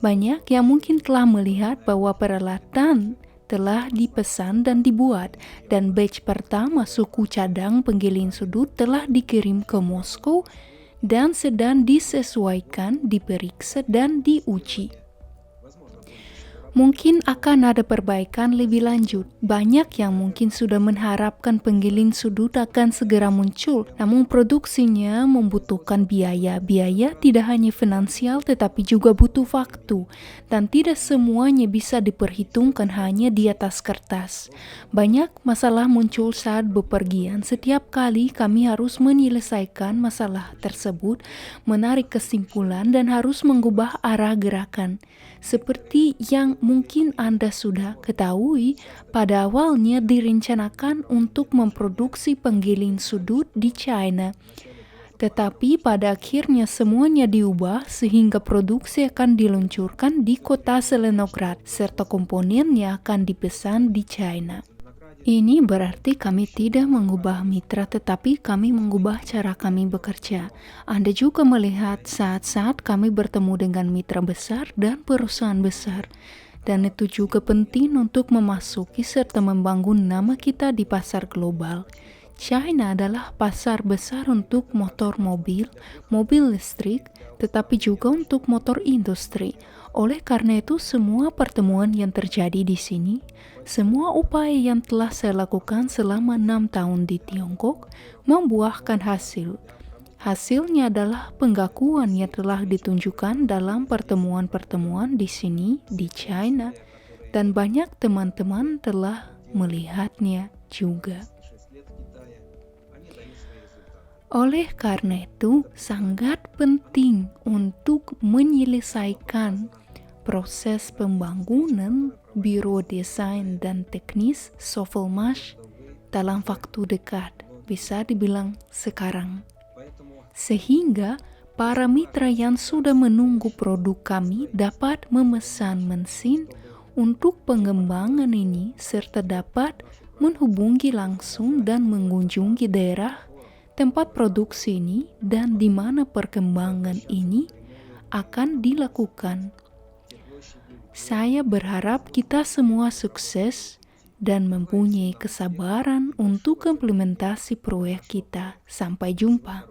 Banyak yang mungkin telah melihat bahwa peralatan telah dipesan dan dibuat, dan batch pertama suku cadang penggiling sudut telah dikirim ke Moskow dan sedang disesuaikan, diperiksa, dan diuji. Mungkin akan ada perbaikan lebih lanjut. Banyak yang mungkin sudah mengharapkan penggiling sudut akan segera muncul, namun produksinya membutuhkan biaya. Biaya tidak hanya finansial tetapi juga butuh waktu, dan tidak semuanya bisa diperhitungkan hanya di atas kertas. Banyak masalah muncul saat bepergian. Setiap kali kami harus menyelesaikan masalah tersebut, menarik kesimpulan, dan harus mengubah arah gerakan. Seperti yang mungkin Anda sudah ketahui, pada awalnya direncanakan untuk memproduksi penggiling sudut di China. Tetapi pada akhirnya semuanya diubah sehingga produksi akan diluncurkan di kota Zelenograd, serta komponennya akan dipesan di China. Ini berarti kami tidak mengubah mitra, tetapi kami mengubah cara kami bekerja. Anda juga melihat saat-saat kami bertemu dengan mitra besar dan perusahaan besar. Dan itu juga penting untuk memasuki serta membangun nama kita di pasar global. China adalah pasar besar untuk motor mobil, mobil listrik, tetapi juga untuk motor industri. Oleh karena itu, semua pertemuan yang terjadi di sini, semua upaya yang telah saya lakukan selama 6 tahun di Tiongkok membuahkan hasil. Hasilnya adalah pengakuan yang telah ditunjukkan dalam pertemuan-pertemuan di sini di China, dan banyak teman-teman telah melihatnya juga. Oleh karena itu, sangat penting untuk menyelesaikan proses pembangunan Biro Desain dan Teknis Sovelmash dalam waktu dekat, bisa dibilang sekarang. Sehingga para mitra yang sudah menunggu produk kami dapat memesan mesin untuk pengembangan ini serta dapat menghubungi langsung dan mengunjungi daerah tempat produksi ini dan di mana perkembangan ini akan dilakukan. Saya berharap kita semua sukses dan mempunyai kesabaran untuk implementasi proyek kita. Sampai jumpa.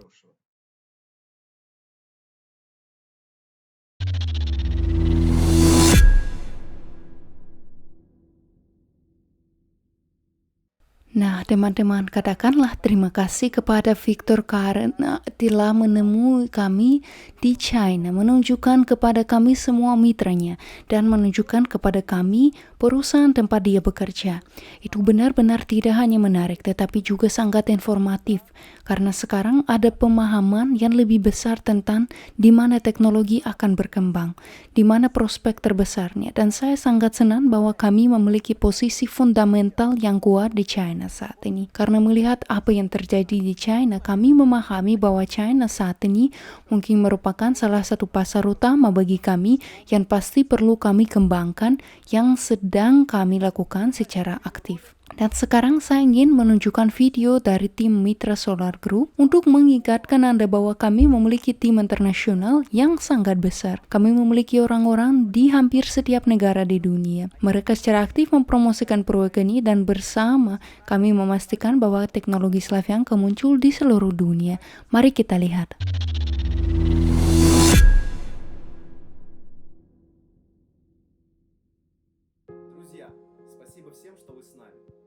Nah, teman-teman, katakanlah terima kasih kepada Victor karena telah menemui kami di China, menunjukkan kepada kami semua mitranya, dan menunjukkan kepada kami perusahaan tempat dia bekerja. Itu benar-benar tidak hanya menarik, tetapi juga sangat informatif, karena sekarang ada pemahaman yang lebih besar tentang di mana teknologi akan berkembang, di mana prospek terbesarnya, dan saya sangat senang bahwa kami memiliki posisi fundamental yang kuat di China saat ini. Karena melihat apa yang terjadi di China, kami memahami bahwa China saat ini mungkin merupakan salah satu pasar utama bagi kami yang pasti perlu kami kembangkan, yang sedang kami lakukan secara aktif. Dan sekarang saya ingin menunjukkan video dari tim Mitra Solar Group untuk mengingatkan Anda bahwa kami memiliki tim internasional yang sangat besar. Kami memiliki orang-orang di hampir setiap negara di dunia. Mereka secara aktif mempromosikan proyek ini dan bersama kami memastikan bahwa teknologi Slavyanka muncul di seluruh dunia. Mari kita lihat.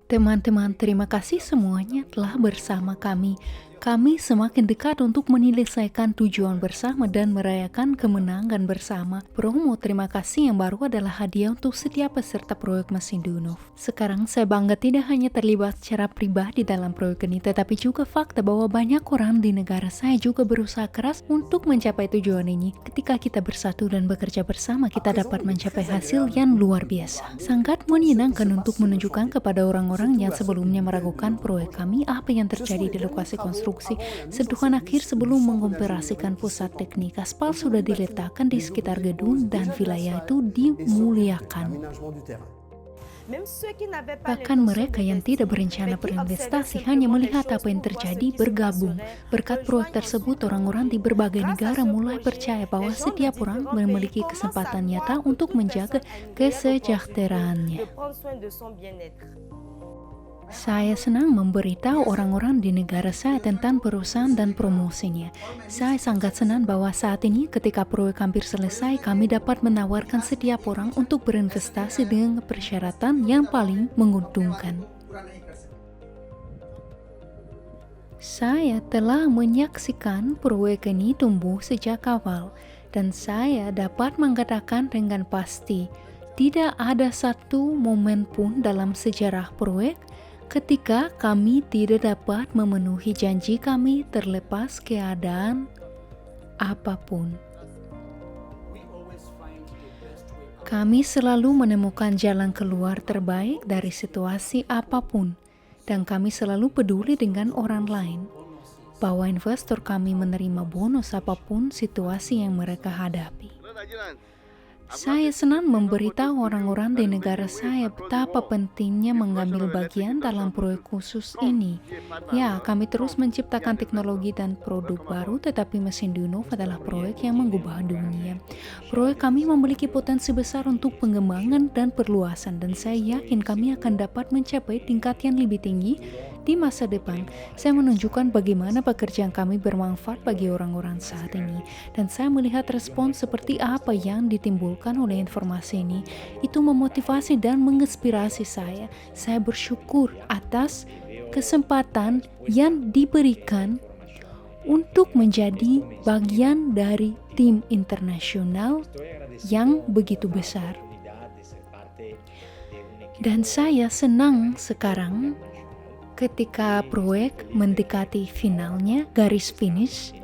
Teman-teman, terima kasih semuanya telah bersama kami. Kami semakin dekat untuk menyelesaikan tujuan bersama dan merayakan kemenangan bersama. Promo terima kasih yang baru adalah hadiah untuk setiap peserta proyek mesin Dunov. Sekarang saya bangga tidak hanya terlibat secara pribadi dalam proyek ini, tetapi juga fakta bahwa banyak orang di negara saya juga berusaha keras untuk mencapai tujuan ini. Ketika kita bersatu dan bekerja bersama, kita dapat mencapai hasil yang luar biasa. Sangat menyenangkan untuk menunjukkan kepada orang-orang yang sebelumnya meragukan proyek kami apa yang terjadi di lokasi konstruksi. Sentuhan akhir sebelum mengoperasikan pusat teknik, aspal sudah diletakkan di sekitar gedung dan wilayah itu dimuliakan. Bahkan mereka yang tidak berencana berinvestasi hanya melihat apa yang terjadi bergabung. Berkat proyek tersebut, orang-orang di berbagai negara mulai percaya bahwa setiap orang memiliki kesempatan nyata untuk menjaga kesejahteraannya. Saya senang memberitahu orang-orang di negara saya tentang perusahaan dan promosinya. Saya sangat senang bahwa saat ini ketika proyek hampir selesai, kami dapat menawarkan setiap orang untuk berinvestasi dengan persyaratan yang paling menguntungkan. Saya telah menyaksikan proyek ini tumbuh sejak awal, dan saya dapat mengatakan dengan pasti, tidak ada satu momen pun dalam sejarah proyek ketika kami tidak dapat memenuhi janji kami terlepas keadaan apapun. Kami selalu menemukan jalan keluar terbaik dari situasi apapun, dan kami selalu peduli dengan orang lain, bahwa investor kami menerima bonus apapun situasi yang mereka hadapi. Saya senang memberitahu orang-orang di negara saya betapa pentingnya mengambil bagian dalam proyek khusus ini. Ya, kami terus menciptakan teknologi dan produk baru, tetapi mesin Dunov adalah proyek yang mengubah dunia. Proyek kami memiliki potensi besar untuk pengembangan dan perluasan, dan saya yakin kami akan dapat mencapai tingkat yang lebih tinggi di masa depan. Saya menunjukkan bagaimana pekerjaan kami bermanfaat bagi orang-orang saat ini, dan saya melihat respon seperti apa yang ditimbulkan oleh informasi ini. Itu memotivasi dan menginspirasi saya. Saya bersyukur atas kesempatan yang diberikan untuk menjadi bagian dari tim internasional yang begitu besar. Dan saya senang sekarang ketika proyek mendekati finalnya, garis finish,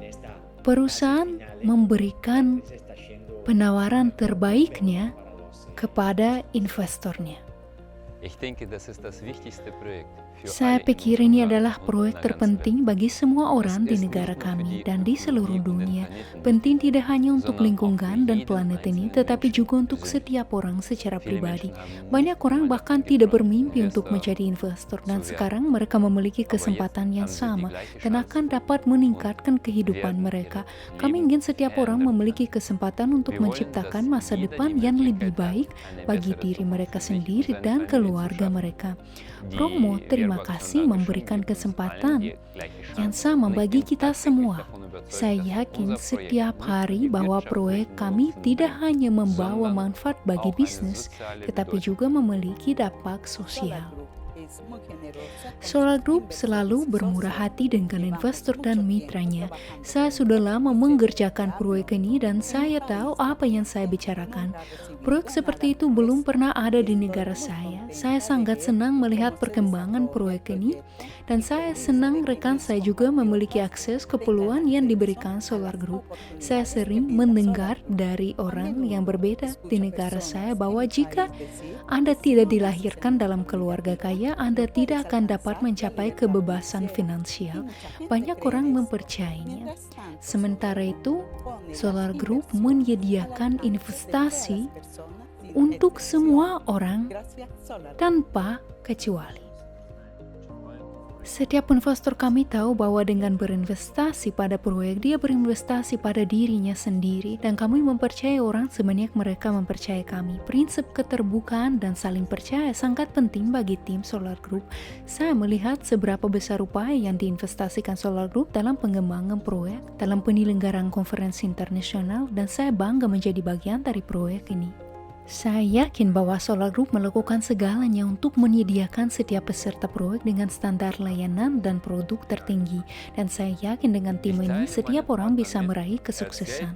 perusahaan memberikan penawaran terbaiknya kepada investornya. Saya pikir ini adalah proyek terpenting bagi semua orang di negara kami dan di seluruh dunia. Penting tidak hanya untuk lingkungan dan planet ini, tetapi juga untuk setiap orang secara pribadi. Banyak orang bahkan tidak bermimpi untuk menjadi investor, dan sekarang mereka memiliki kesempatan yang sama dan akan dapat meningkatkan kehidupan mereka. Kami ingin setiap orang memiliki kesempatan untuk menciptakan masa depan yang lebih baik bagi diri mereka sendiri dan keluarga mereka. Promo terima kasih memberikan kesempatan yang sama bagi kita semua. Saya yakin setiap hari bahwa proyek kami tidak hanya membawa manfaat bagi bisnis, tetapi juga memiliki dampak sosial. Solar Group selalu bermurah hati dengan investor dan mitranya. Saya sudah lama mengerjakan proyek ini dan saya tahu apa yang saya bicarakan. Proyek seperti itu belum pernah ada di negara saya. Saya sangat senang melihat perkembangan proyek ini, dan saya senang rekan saya juga memiliki akses ke peluang yang diberikan Solar Group. Saya sering mendengar dari orang yang berbeda di negara saya bahwa jika Anda tidak dilahirkan dalam keluarga kaya, Anda tidak akan dapat mencapai kebebasan finansial. Banyak orang mempercayainya. Sementara itu, Solar Group menyediakan investasi untuk semua orang tanpa kecuali. Setiap investor kami tahu bahwa dengan berinvestasi pada proyek, dia berinvestasi pada dirinya sendiri, dan kami mempercayai orang sebanyak mereka mempercayai kami. Prinsip keterbukaan dan saling percaya sangat penting bagi tim Solar Group. Saya melihat seberapa besar upaya yang diinvestasikan Solar Group dalam pengembangan proyek, dalam penyelenggaraan konferensi internasional, dan saya bangga menjadi bagian dari proyek ini. Saya yakin bahwa Solar Group melakukan segalanya untuk menyediakan setiap peserta proyek dengan standar layanan dan produk tertinggi, dan saya yakin dengan tim ini setiap orang bisa meraih kesuksesan.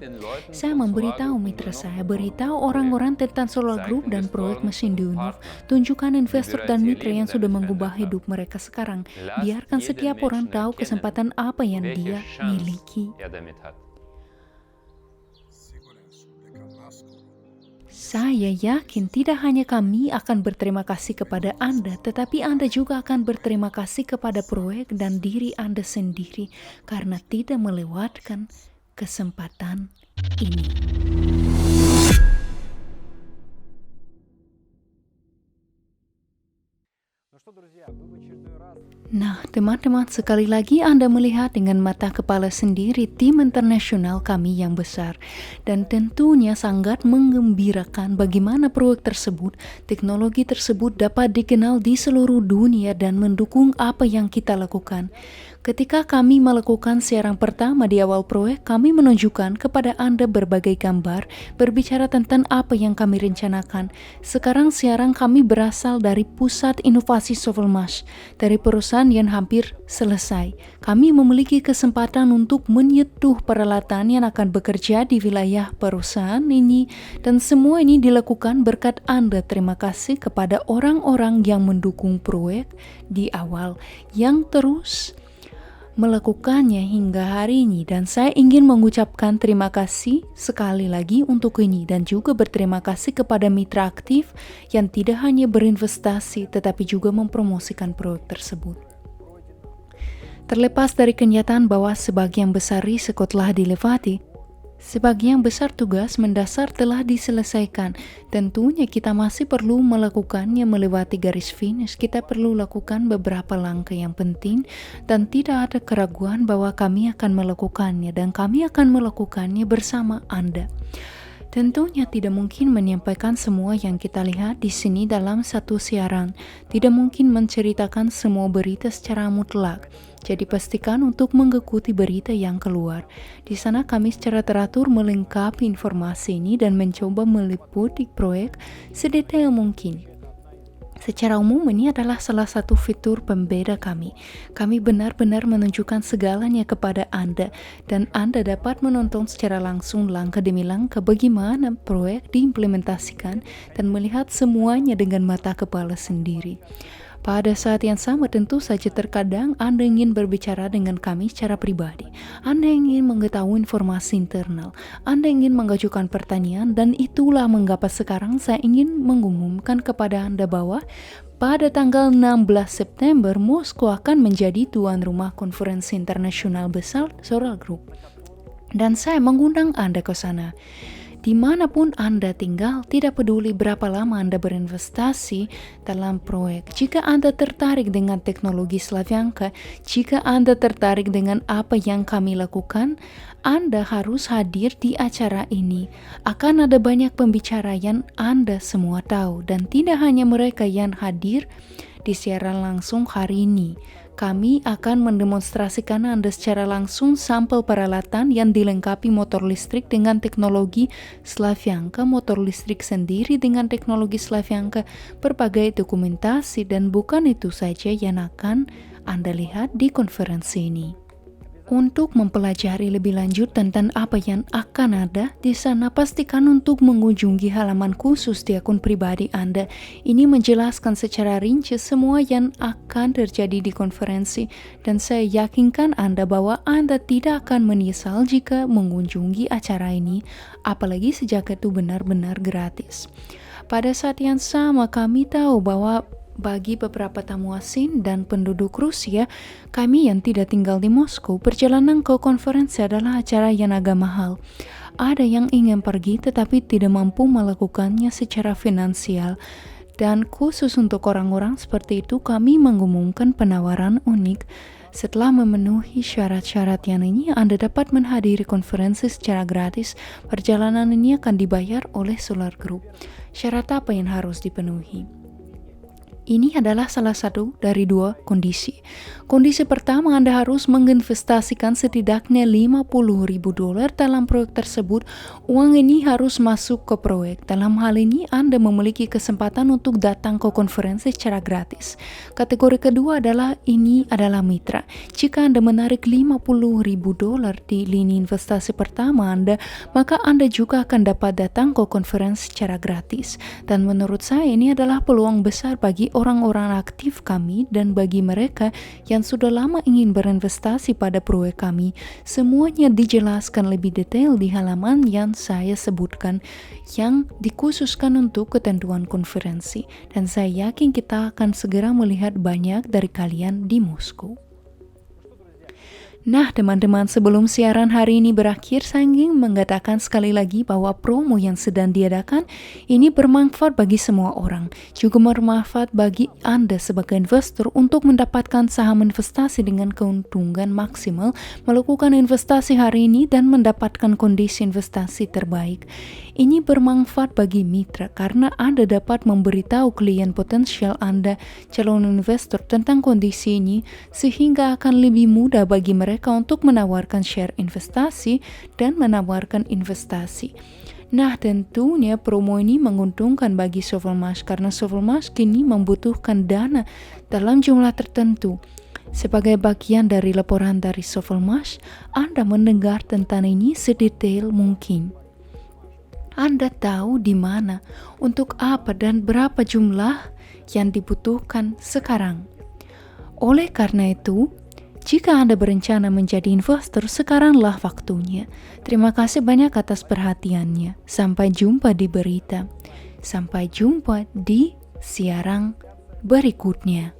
Saya memberitahu mitra saya, beritahu orang-orang tentang Solar Group dan proyek mesin Dunov. Tunjukkan investor dan mitra yang sudah mengubah hidup mereka sekarang. Biarkan setiap orang tahu kesempatan apa yang dia miliki. Saya yakin tidak hanya kami akan berterima kasih kepada Anda, tetapi Anda juga akan berterima kasih kepada proyek dan diri Anda sendiri karena tidak melewatkan kesempatan ini. Nah, teman-teman, sekali lagi Anda melihat dengan mata kepala sendiri tim internasional kami yang besar. Dan tentunya sangat menggembirakan bagaimana proyek tersebut, teknologi tersebut dapat dikenal di seluruh dunia dan mendukung apa yang kita lakukan. Ketika kami melakukan siaran pertama di awal proyek, kami menunjukkan kepada Anda berbagai gambar berbicara tentang apa yang kami rencanakan. Sekarang siaran kami berasal dari Pusat Inovasi Sovelmash, dari perusahaan yang hampir selesai. Kami memiliki kesempatan untuk menyentuh peralatan yang akan bekerja di wilayah perusahaan ini, dan semua ini dilakukan berkat Anda. Terima kasih kepada orang-orang yang mendukung proyek di awal, yang terus melakukannya hingga hari ini, dan saya ingin mengucapkan terima kasih sekali lagi untuk ini, dan juga berterima kasih kepada mitra aktif yang tidak hanya berinvestasi tetapi juga mempromosikan proyek tersebut. Terlepas dari kenyataan bahwa sebagian besar risiko telah dilewati, sebagian besar tugas mendasar telah diselesaikan. Tentunya kita masih perlu melakukannya melewati garis finish. Kita perlu lakukan beberapa langkah yang penting dan tidak ada keraguan bahwa kami akan melakukannya, dan kami akan melakukannya bersama Anda. Tentunya tidak mungkin menyampaikan semua yang kita lihat di sini dalam satu siaran. Tidak mungkin menceritakan semua berita secara mutlak. Jadi pastikan untuk mengikuti berita yang keluar. Di sana kami secara teratur melengkapi informasi ini dan mencoba meliputi proyek sedetail mungkin. Secara umum ini adalah salah satu fitur pembeda kami. Kami benar-benar menunjukkan segalanya kepada Anda, dan Anda dapat menonton secara langsung langkah demi langkah bagaimana proyek diimplementasikan dan melihat semuanya dengan mata kepala sendiri. Pada saat yang sama tentu saja terkadang Anda ingin berbicara dengan kami secara pribadi. Anda ingin mengetahui informasi internal. Anda ingin mengajukan pertanyaan, dan itulah mengapa sekarang saya ingin mengumumkan kepada Anda bahwa pada tanggal 16 September Moskow akan menjadi tuan rumah konferensi internasional besar Solar Group. Dan saya mengundang Anda ke sana. Dimanapun Anda tinggal, tidak peduli berapa lama Anda berinvestasi dalam proyek. Jika Anda tertarik dengan teknologi Slavyanka, jika Anda tertarik dengan apa yang kami lakukan, Anda harus hadir di acara ini. Akan ada banyak pembicara yang Anda semua tahu, dan tidak hanya mereka yang hadir di siaran langsung hari ini. Kami akan mendemonstrasikan Anda secara langsung sampel peralatan yang dilengkapi motor listrik dengan teknologi Slavyanka, motor listrik sendiri dengan teknologi Slavyanka, berbagai dokumentasi, dan bukan itu saja yang akan Anda lihat di konferensi ini. Untuk mempelajari lebih lanjut tentang apa yang akan ada di sana, pastikan untuk mengunjungi halaman khusus di akun pribadi Anda. Ini menjelaskan secara rinci semua yang akan terjadi di konferensi, dan saya yakinkan Anda bahwa Anda tidak akan menyesal jika mengunjungi acara ini, apalagi sejak itu benar-benar gratis. Pada saat yang sama, kami tahu bahwa bagi beberapa tamu asing dan penduduk Rusia, kami yang tidak tinggal di Moskow, perjalanan ke konferensi adalah acara yang agak mahal. Ada yang ingin pergi tetapi tidak mampu melakukannya secara finansial. Dan khusus untuk orang-orang seperti itu, kami mengumumkan penawaran unik. Setelah memenuhi syarat-syarat yang ini, Anda dapat menghadiri konferensi secara gratis. Perjalanan ini akan dibayar oleh Solar Group. Syarat apa yang harus dipenuhi? Ini adalah salah satu dari dua kondisi. Kondisi pertama, Anda harus menginvestasikan setidaknya $50.000 dalam proyek tersebut. Uang ini harus masuk ke proyek. Dalam hal ini, Anda memiliki kesempatan untuk datang ke konferensi secara gratis. Kategori kedua adalah mitra. Jika Anda menarik $50.000 di lini investasi pertama Anda, maka Anda juga akan dapat datang ke konferensi secara gratis. Dan menurut saya ini adalah peluang besar bagi orang-orang aktif kami dan bagi mereka yang sudah lama ingin berinvestasi pada proyek kami. Semuanya dijelaskan lebih detail di halaman yang saya sebutkan yang dikhususkan untuk ketentuan konferensi, dan saya yakin kita akan segera melihat banyak dari kalian di Moskow. Nah, teman-teman, sebelum siaran hari ini berakhir, saya ingin mengatakan sekali lagi bahwa promo yang sedang diadakan ini bermanfaat bagi semua orang. Juga bermanfaat bagi Anda sebagai investor untuk mendapatkan saham investasi dengan keuntungan maksimal, melakukan investasi hari ini dan mendapatkan kondisi investasi terbaik. Ini bermanfaat bagi mitra karena Anda dapat memberitahu klien potensial Anda, calon investor, tentang kondisi ini sehingga akan lebih mudah bagi mereka untuk menawarkan share investasi dan menawarkan investasi. Nah, tentunya promo ini menguntungkan bagi Sovelmash karena Sovelmash kini membutuhkan dana dalam jumlah tertentu. Sebagai bagian dari laporan dari Sovelmash, Anda mendengar tentang ini sedetail mungkin. Anda tahu di mana, untuk apa dan berapa jumlah yang dibutuhkan sekarang. Oleh karena itu, jika Anda berencana menjadi investor, sekaranglah waktunya. Terima kasih banyak atas perhatiannya. Sampai jumpa di berita. Sampai jumpa di siaran berikutnya.